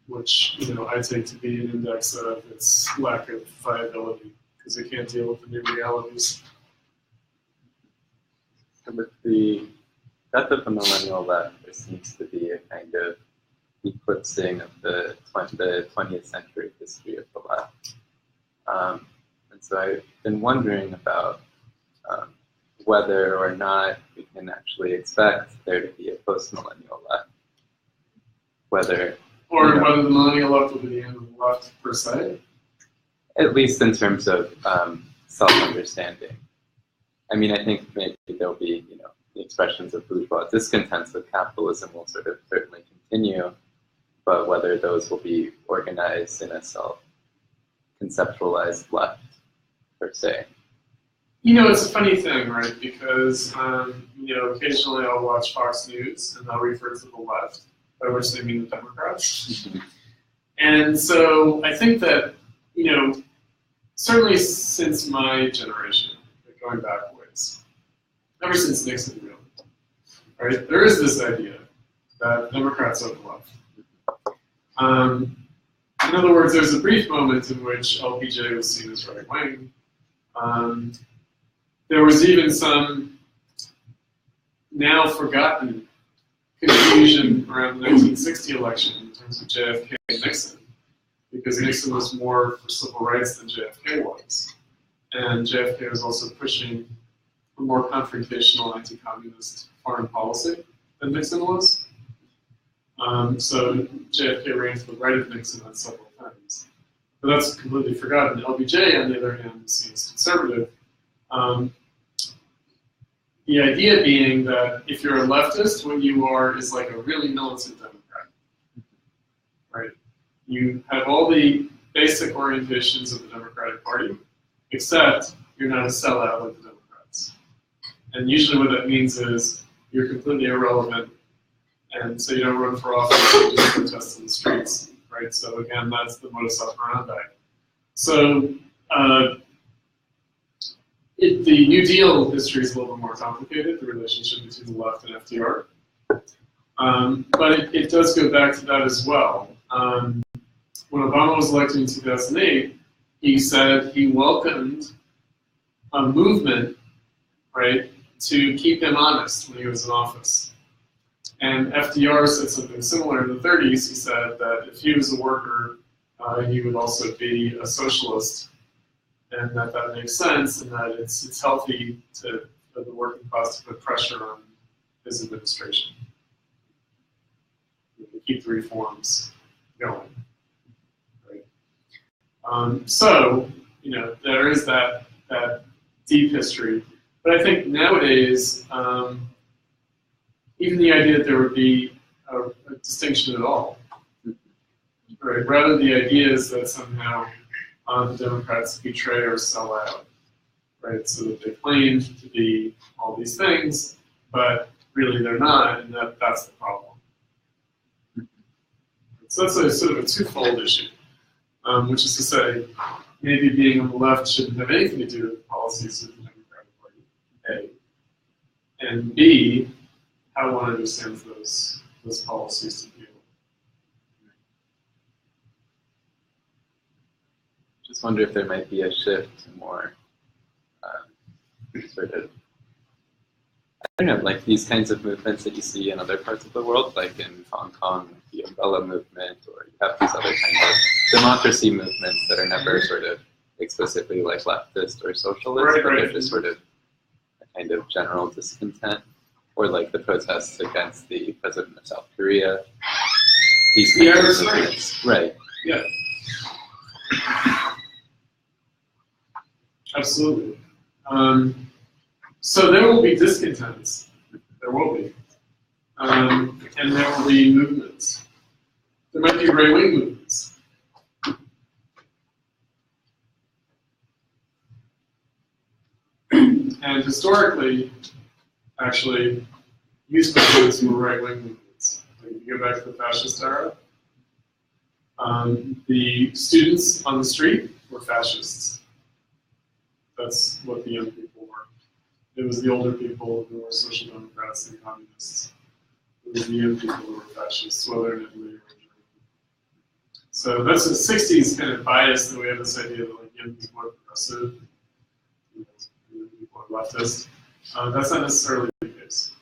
which I take to be an index of its lack of viability, because they can't deal with the new realities. And with the death of the Millennial Left, there seems to be a kind of eclipsing of the 20th century history of the left. And so I've been wondering about whether or not we can actually expect there to be a post-millennial left. Whether the Millennial Left will be the end of the left per se? At least in terms of self-understanding. I mean, I think maybe there'll be, the expressions of bourgeois discontents with capitalism will sort of certainly continue, but whether those will be organized in a self-conceptualized left, per se. It's a funny thing, right? Because, occasionally I'll watch Fox News and they'll refer to the left, by which they mean the Democrats. And so I think that, certainly since my generation, going back ways, ever since Nixon, really, right? There is this idea that Democrats are the left. In other words, there's a brief moment in which LBJ was seen as right-wing. There was even some now forgotten confusion around the 1960 election in terms of JFK and Nixon, because Nixon was more for civil rights than JFK was. And JFK was also pushing a more confrontational anti-communist foreign policy. than Nixon was. So JFK ran to the right of Nixon on several times. But that's completely forgotten. LBJ, on the other hand, seems conservative. The idea being that if you're a leftist, what you are is like a really militant Democrat, right? You have all the basic orientations of the Democratic Party, except you're not a sellout like the Democrats. And usually what that means is you're completely irrelevant, and so you don't run for office, you just protest in the streets, right? So again, that's the modus operandi. So the New Deal history is a little bit more complicated, the relationship between the left and FDR. But it does go back to that as well. When Obama was elected in 2008, he said he welcomed a movement, right, to keep him honest when he was in office. And FDR said something similar in the 30s. He said that if he was a worker, he would also be a socialist, and that makes sense, and that it's healthy for the working class to put pressure on his administration to keep the reforms going. Right? So there is that deep history, but I think nowadays even the idea that there would be a distinction at all, right? Rather, the idea is that somehow the Democrats betray or sell out, right? So that they claim to be all these things, but really they're not, and that's the problem. So that's a sort of a twofold issue, which is to say, maybe being on the left shouldn't have anything to do with the policies of the Democratic Party, A, and B, how one understands those policies to be. Just wonder if there might be a shift to more sort of, I don't know, like these kinds of movements that you see in other parts of the world, like in Hong Kong, the umbrella movement, or you have these other kinds of democracy movements that are never sort of explicitly like leftist or socialist, but they're just sort of a kind of general discontent, or like the protests against the president of South Korea. These kinds of movements. Right. Yeah. Absolutely. So there will be discontents. There will be. And there will be movements. There might be right-wing movements. And historically, actually, youth movements were right-wing movements. Like if you go back to the fascist era, the students on the street were fascists. That's what the young people were. It was the older people who were social democrats and communists. It was the young people who were fascists, whether in Italy or in Germany. So that's the 60s kind of bias that we have this idea that like young people are progressive, young people are leftist. That's not necessarily the case.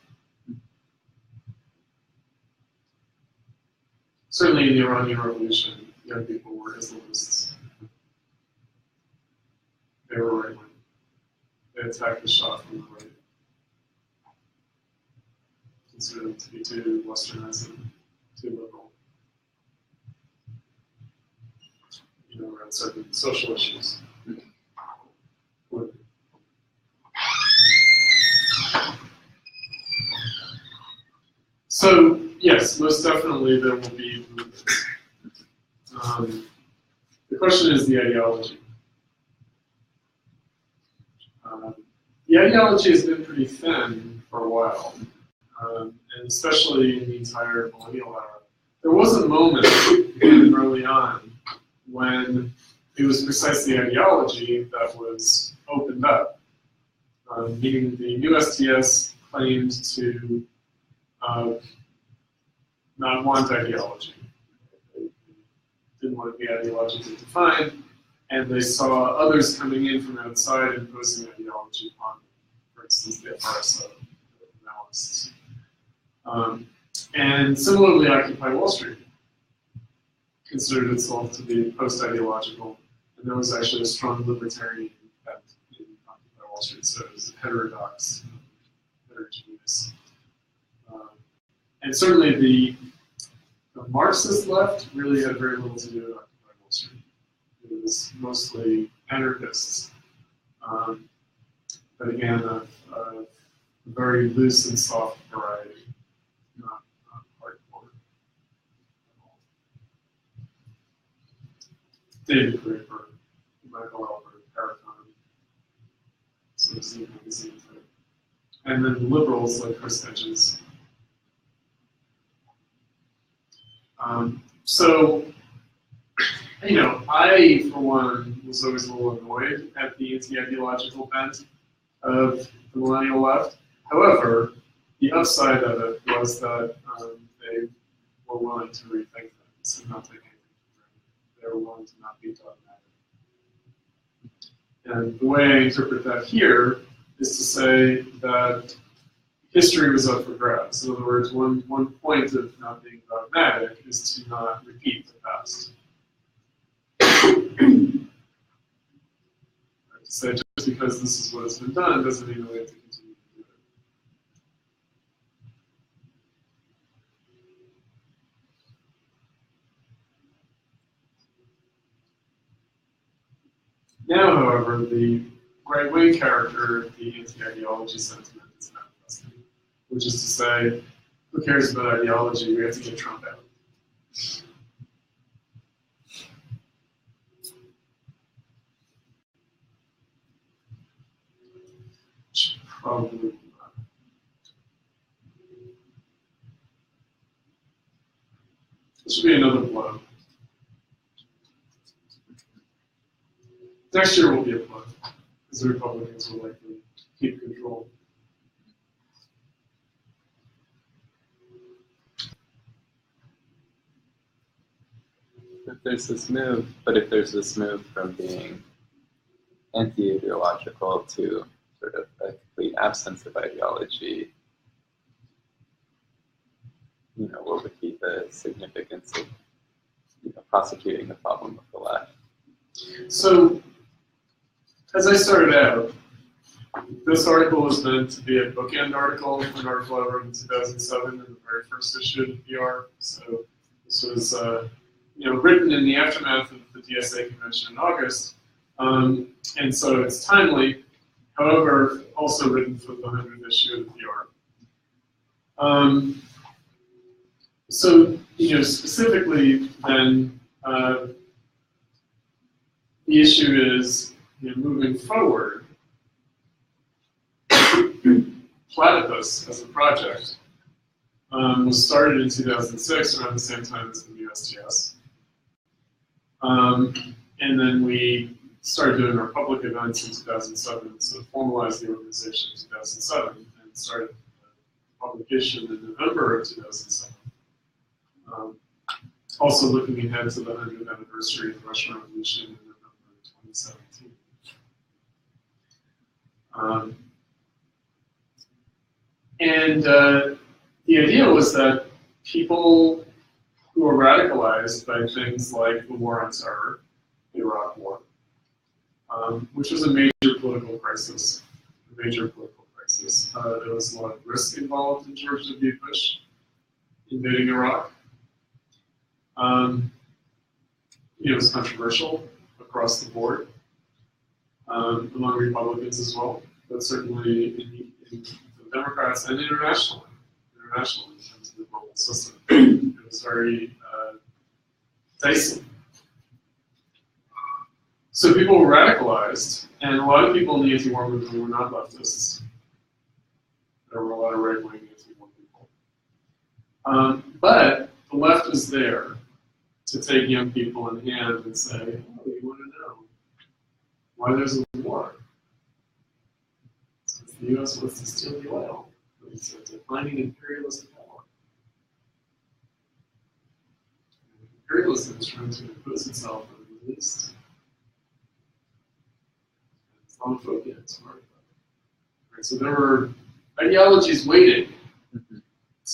Certainly in the Iranian Revolution, young people were Islamists. They were right-wing. They attacked the Shah from the right. Considered them to be too westernized and too liberal. Around certain social issues. So, yes, most definitely there will be movements. The question is the ideology. The ideology has been pretty thin for a while, and especially in the entire millennial era. There was a moment early on when it was precisely ideology that was opened up, meaning the new STS claimed to not want ideology. They didn't want to be ideologically defined, and they saw others coming in from outside imposing ideology upon them. For instance, the FRSO, the Maoists. And similarly, Occupy Wall Street considered itself to be post-ideological, and there was actually a strong libertarian bent in Occupy Wall Street, so it was heterodox, heterogeneous. And certainly the Marxist left really had very little to do with Occupy Wall Street. It was mostly anarchists. But again, a very loose and soft variety, not hardcore at all. David Graeber, Michael Albert, Paracon, sort of Z magazine type. And then liberals like Chris Hedges. So, you know, I, for one, was always a little annoyed at the anti-ideological bent of the Millennial Left. However, the upside of it was that they were willing to rethink things and not take anything for granted. They were willing to not be dogmatic. And the way I interpret that here is to say that history was up for grabs. In other words, one point of not being dogmatic is to not repeat the past. To say just because this is what has been done doesn't mean that we have to continue to do it. Now, however, the right-wing character, the anti-ideology sentiment is manifesting, which is to say, who cares about ideology? We have to get Trump out. Probably not. This should be another blow. Next year will be a blow, because the Republicans will likely keep control. If there's this move from being anti-ideological to sort of a complete absence of ideology, you know, what would be the significance of, you know, prosecuting the problem of the left? So, as I started out, this article was meant to be a bookend article, an article I wrote in 2007 in the very first issue of the PR. So this was, you know, written in the aftermath of the DSA convention in August, and so it's timely. However, also written for the 100th issue of the PR. So, you know, specifically, then the issue is, you know, moving forward. Platypus as a project was started in 2006 around the same time as the new STS. And then we started doing our public events in 2007, so formalized the organization in 2007 and started the publication in November of 2007. Also looking ahead to the 100th anniversary of the Russian Revolution in November 2017. The idea was that people who were radicalized by things like the War on Terror, the Iraq War, which was a major political crisis. There was a lot of risk involved in George W. Bush invading Iraq. It was controversial across the board, among Republicans as well, but certainly in the Democrats and internationally in terms of the global system. It was very dicey. So people were radicalized, and a lot of people in the anti-war movement were not leftists. There were a lot of right-wing anti-war people. But the left was there to take young people in hand and say, oh, you want to know why there's a war? It's because the U.S. wants to steal the oil. It's a declining imperialist power. Imperialism is trying to impose itself in the Middle East. Islamophobia is part of that. Right, so there were ideologies waiting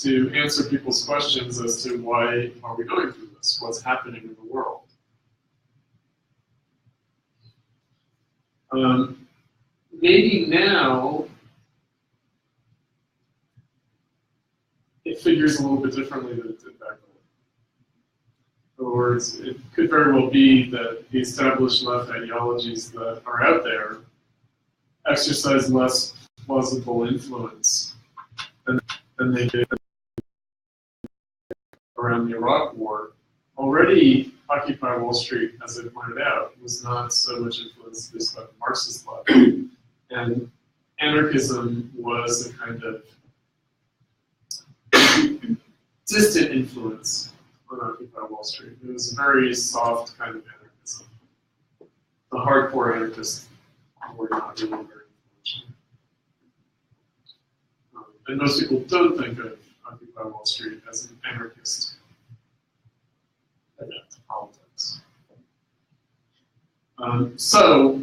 to answer people's questions as to why are we going through this? What's happening in the world? Maybe now, if it figures a little bit differently than it did back then. In other words, it could very well be that the established left ideologies that are out there exercise less plausible influence than they did around the Iraq War. Already, Occupy Wall Street, as I pointed out, was not so much influenced at least by the Marxist left. And anarchism was a kind of distant influence on Occupy Wall Street. It was a very soft kind of anarchism. The hardcore anarchists were not really very influential. And most people don't think of Occupy Wall Street as an anarchist event to politics. So,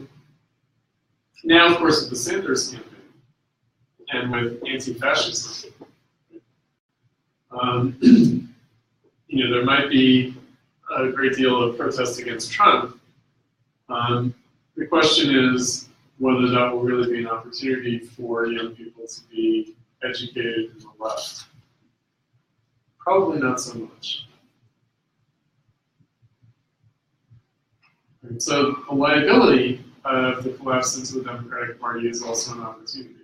now of course with the Sanders campaign and with anti-fascism, there might be a great deal of protest against Trump. The question is whether that will really be an opportunity for young people to be educated in the left. Probably not so much. And so the liability of the collapse into the Democratic Party is also an opportunity,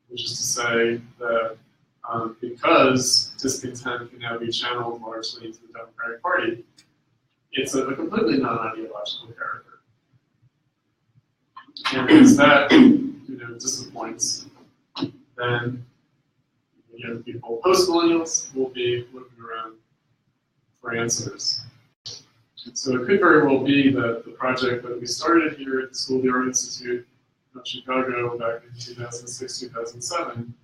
which is to say that because discontent can now be channeled largely into the Democratic Party, it's a completely non-ideological character. And as that disappoints, then young people, post-millennials, will be looking around for answers. So it could very well be that the project that we started here at the School of the Art Institute of Chicago back in 2006, 2007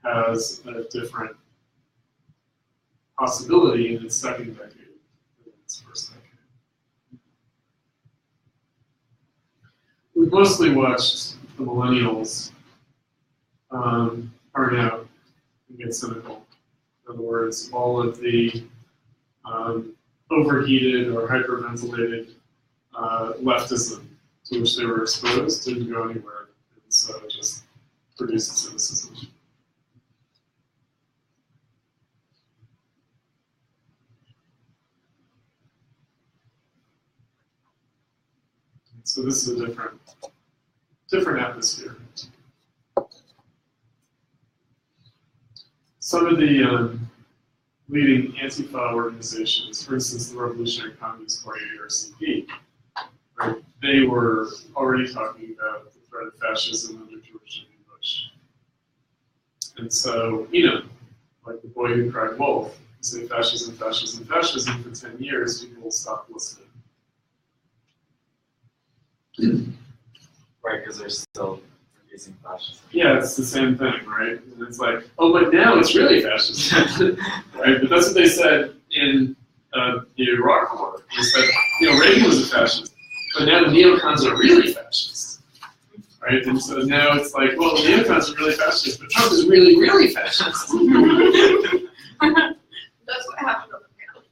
has a different possibility in its second decade than its first decade. We've mostly watched the millennials burn out and get cynical. In other words, all of the overheated or hyperventilated leftism to which they were exposed didn't go anywhere, and so it just produced cynicism. So this is a different atmosphere. Some of the leading Antifa organizations, for instance, the Revolutionary Communist Party, RCP, right, they were already talking about the threat of fascism under George W. Bush. And so, like the boy who cried wolf, you say fascism, fascism, fascism for 10 years, people will stop listening. Right, because they're still producing fascism. Yeah, it's the same thing, right? And it's like, oh, but now it's really fascism, right? But that's what they said in the Iraq War. They said, Reagan was a fascist, but now the neocons are really fascist, right? And so now it's like, well, the neocons are really fascist, but Trump is really, really fascist. That's what happened on the panel.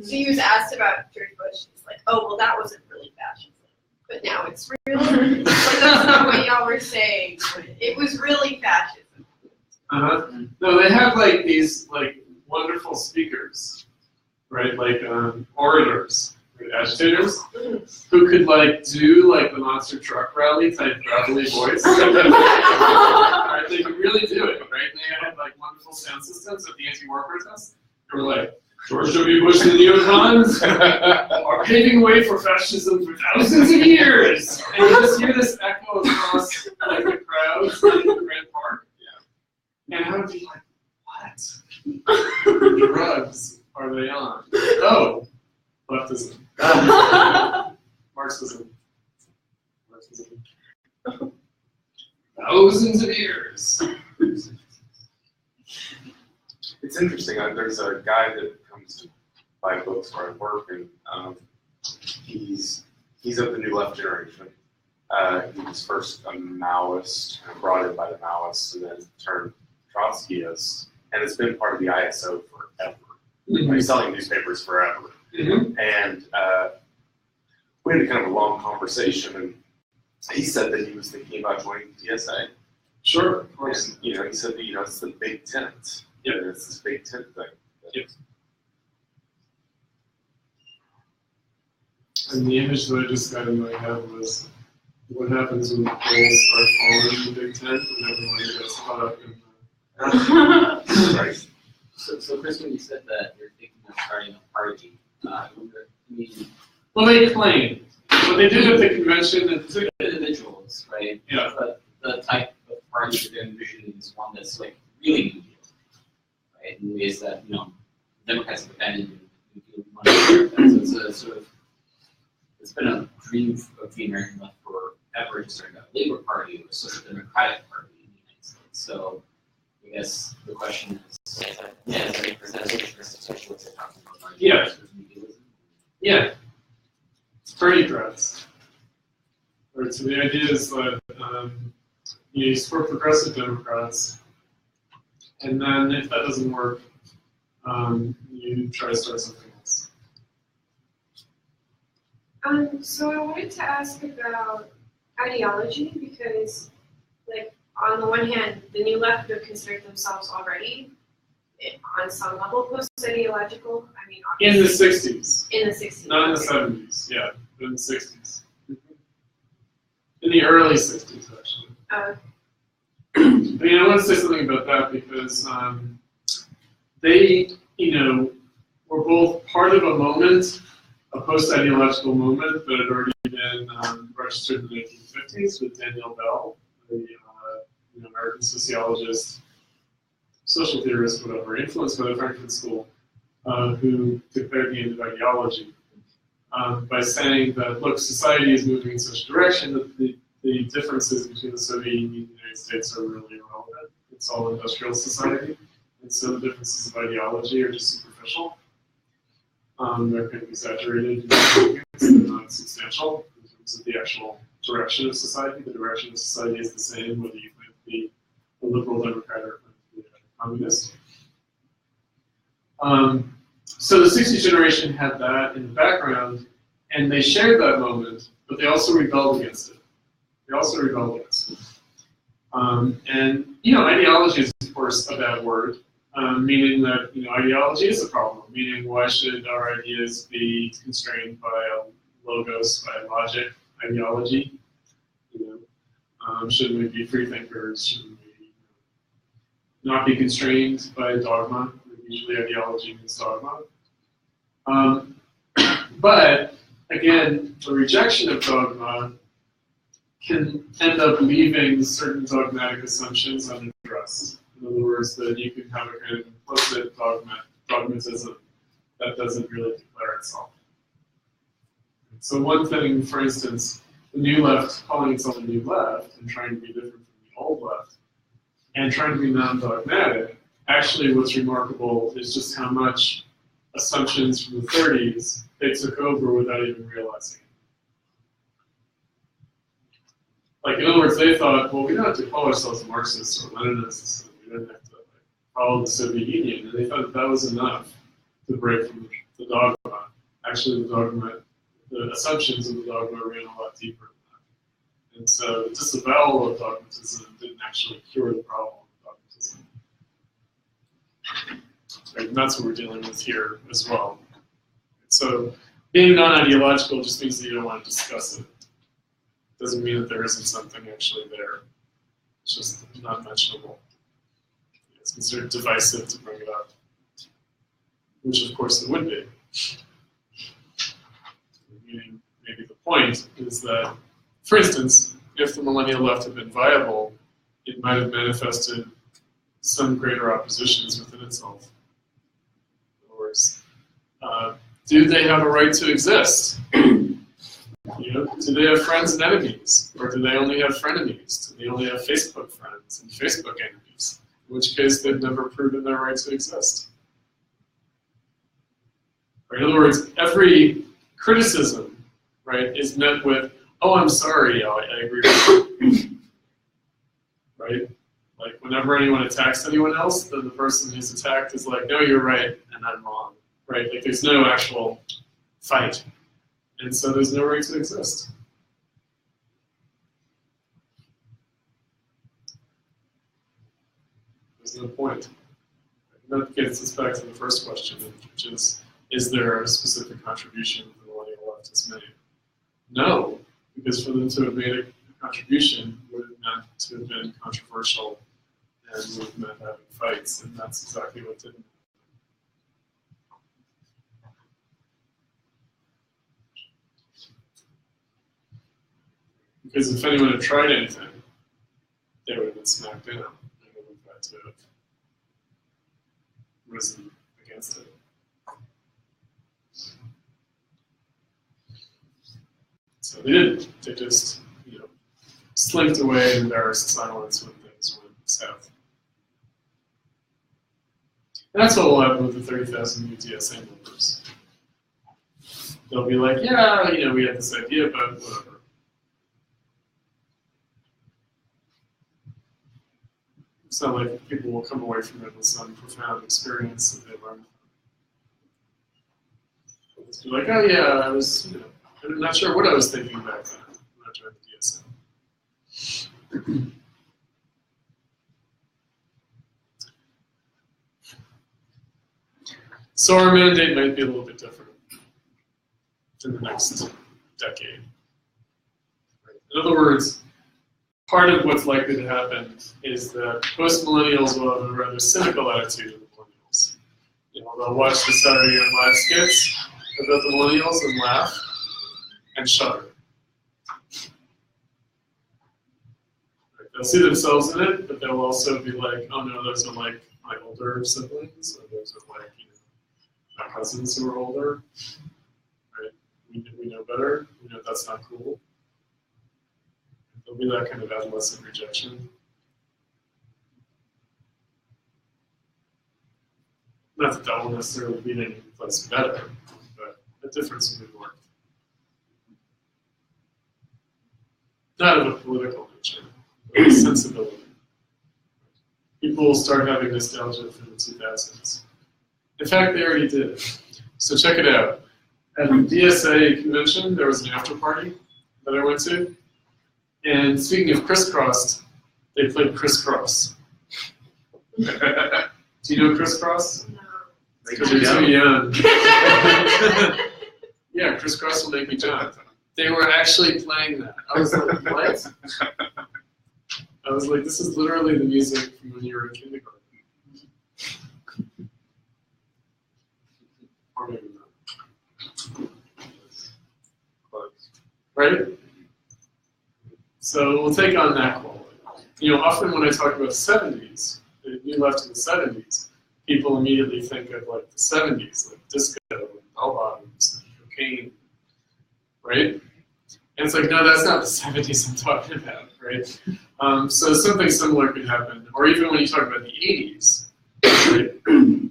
So he was asked about George Bush. He's like, oh, well, that wasn't really fascist. But now it's really, but that's not what y'all were saying. It was really fascism. No, they have like these wonderful speakers, right? Like orators, right? Agitators, who could do the monster truck rally type gravelly voice. Right? They could really do it, right? They had wonderful sound systems at the anti-war protests. They were like, George W. Bush and the neocons are paving the way for fascism for thousands of years. And you just hear this echo across the crowds in Grand Park. Yeah. And I would be like, what drugs are they on? Oh, leftism. Marxism. Thousands of years. It's interesting. There's a guy that comes to buy books where I work, and he's of the new left generation. He was first a Maoist, brought in by the Maoists, and then turned Trotskyist, and it's been part of the ISO forever. Mm-hmm. He's selling newspapers forever. Mm-hmm. And we had a kind of a long conversation, and he said that he was thinking about joining the TSA. Sure, of course. And, he said that, it's the big tenant Yeah, it's this big tent thing. Yes. And the image that I just got in my head was what happens when the poles start falling in the big tent and everyone gets caught up in Right. So Chris, when you said that you're thinking of starting a party, I wonder, I mean, Well, they claim. What they did at the convention, individuals, right? Yeah. But the type of party that they're envisioning is one that's like really New Deal, right? In ways that, you know, Democrats have abandoned New Deal money. So it's a sort of, it's been a dream of the American left forever to start a Labor Party or a social democratic party in the United States. So I guess the question is, yeah, is there a percentage versus what's it talking about? Yeah. Versus New Dealism? yeah, party threats. Right, so the idea is that you support progressive Democrats, and then if that doesn't work, you try to start something else. So I wanted to ask about ideology because, like, on the one hand, the New Left would consider themselves already, on some level, post-ideological. I mean, In the obviously, 60s, in the 60s. not in the 70s, yeah, but in the 60s. In the early 60s, actually. I mean, I want to say something about that because they, were both part of a moment, a post-ideological movement that had already been registered in the 1950s with Daniel Bell, the American sociologist, social theorist, whatever, influenced by the Frankfurt School, who declared the end of ideology by saying that, look, society is moving in such a direction that the differences between the Soviet Union and the United States are really irrelevant. It's all industrial society, and so the differences of ideology are just superficial. They're kind of exaggerated, they're not substantial in terms of the actual direction of society. The direction of society is the same whether you claim to be a liberal Democrat or a communist. So the 60s generation had that in the background, and they shared that moment, but they also rebelled against it. And ideology is, of course, a bad word, meaning that ideology is a problem. Meaning, why should our ideas be constrained by a logos, by logic, ideology? Shouldn't we be free thinkers? Shouldn't we not be constrained by dogma? Usually, ideology means dogma. But again, the rejection of dogma can end up leaving certain dogmatic assumptions unaddressed. In other words, that you can have a kind of implicit dogmatism that doesn't really declare itself. So one thing, for instance, the New Left, calling itself a New Left and trying to be different from the Old Left, and trying to be non-dogmatic, actually what's remarkable is just how much assumptions from the 30s they took over without even realizing it. Like, in other words, they thought, well, we don't have to call ourselves Marxists or Leninists, and we don't have to follow the Soviet Union. And they thought that was enough to break from the dogma. Actually, the assumptions of the dogma ran a lot deeper than that. And so the disavowal of dogmatism didn't actually cure the problem of dogmatism. Right, and that's what we're dealing with here as well. So being non-ideological just means that you don't want to discuss it. Doesn't mean that there isn't something actually there. It's just not mentionable. It's considered divisive to bring it up, which of course it would be. Meaning, maybe the point is that, for instance, if the Millennial Left had been viable, it might have manifested some greater oppositions within itself. In other words, do they have a right to exist? Do they have friends and enemies? Or do they only have frenemies? Do they only have Facebook friends and Facebook enemies? In which case, they've never proven their right to exist. Right? In other words, every criticism, right, is met with, oh, I'm sorry, I agree with you. Right? Like, whenever anyone attacks anyone else, then the person who's attacked is like, no, you're right, and I'm wrong. Right? Like, there's no actual fight. And so there's no right to exist. There's no point. That gets us back to the first question, which is there a specific contribution the millennial left has made? No, because for them to have made a contribution would have meant to have been controversial and would have meant having fights, and that's exactly what didn't happen. Because if anyone had tried anything, they would have been smacked down, and they would have had to have risen against it. So they didn't. They just, slinked away in embarrassed silence when things went south. And that's what will happen with the 30,000 new DSA members. They'll be like, yeah, we had this idea, but whatever. It's not like people will come away from it with some profound experience that they learned from. They'll just be like, oh yeah, I was, I'm not sure what I was thinking back then when I joined the DSA. So our mandate might be a little bit different in the next decade. In other words, part of what's likely to happen is that post-millennials will have a rather cynical attitude of the millennials. They'll watch the Saturday Night Live skits about the millennials and laugh and shudder. They'll see themselves in it, but they'll also be like, oh no, those are like my older siblings, or those are like, my cousins who are older. Right? We know better. We know that's not cool. There'll be that kind of adolescent rejection. Not that that will necessarily be any place better, but the difference will be marked. Not of a political nature, but a sensibility. People will start having nostalgia for the 2000s. In fact, they already did. So check it out. At the DSA convention, there was an after party that I went to. And speaking of crisscrossed, they played crisscross. Do you know crisscross? No. Because you're too young. Yeah, crisscross will make me jump. They were actually playing that. I was like, what? I was like, this is literally the music from when you were in kindergarten. Or maybe not. Right? So we'll take on that quality. Often when I talk about the 70s, the new left in the 70s, people immediately think of like the 70s, like disco and bell bottoms and cocaine, right? And it's like, no, that's not the 70s I'm talking about, right? So something similar could happen. Or even when you talk about the 80s, right?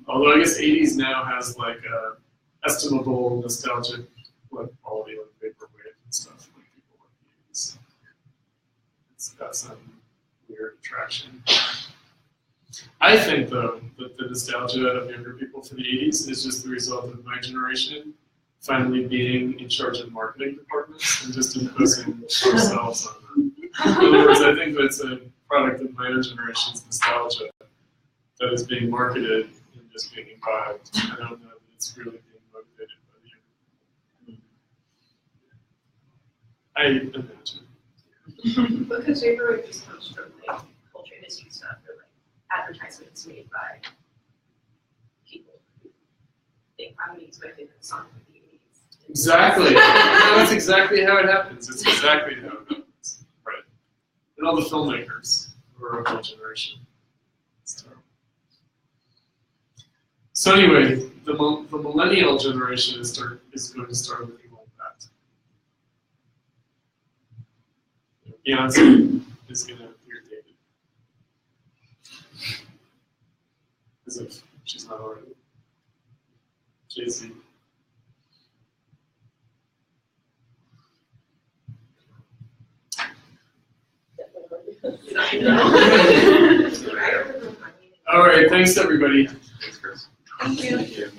Although I guess 80s now has like a estimable nostalgic quality, like vaporwave and stuff. Like people like the 80s. It's got some weird attraction. I think though that the nostalgia of younger people for the 80s is just the result of my generation finally being in charge of marketing departments and just imposing ourselves on them. In other words, I think that's a product of my own generation's nostalgia that is being marketed and just being imbibed. I don't know that it's really being motivated by the younger people. I imagine. Because vaporwave just comes from like culture history stuff or like advertisements made by people who think I'm going to make a song from the 80s. Exactly. That's exactly how it happens. It's exactly how it happens. Right. And all the filmmakers who are of my generation. It's terrible. So anyway, the millennial generation is going to start looking like that. Beyonce is going to appear dated. As if she's not already. Jay-Z. All right, thanks everybody. Thanks, Chris. Thank you. Thank you.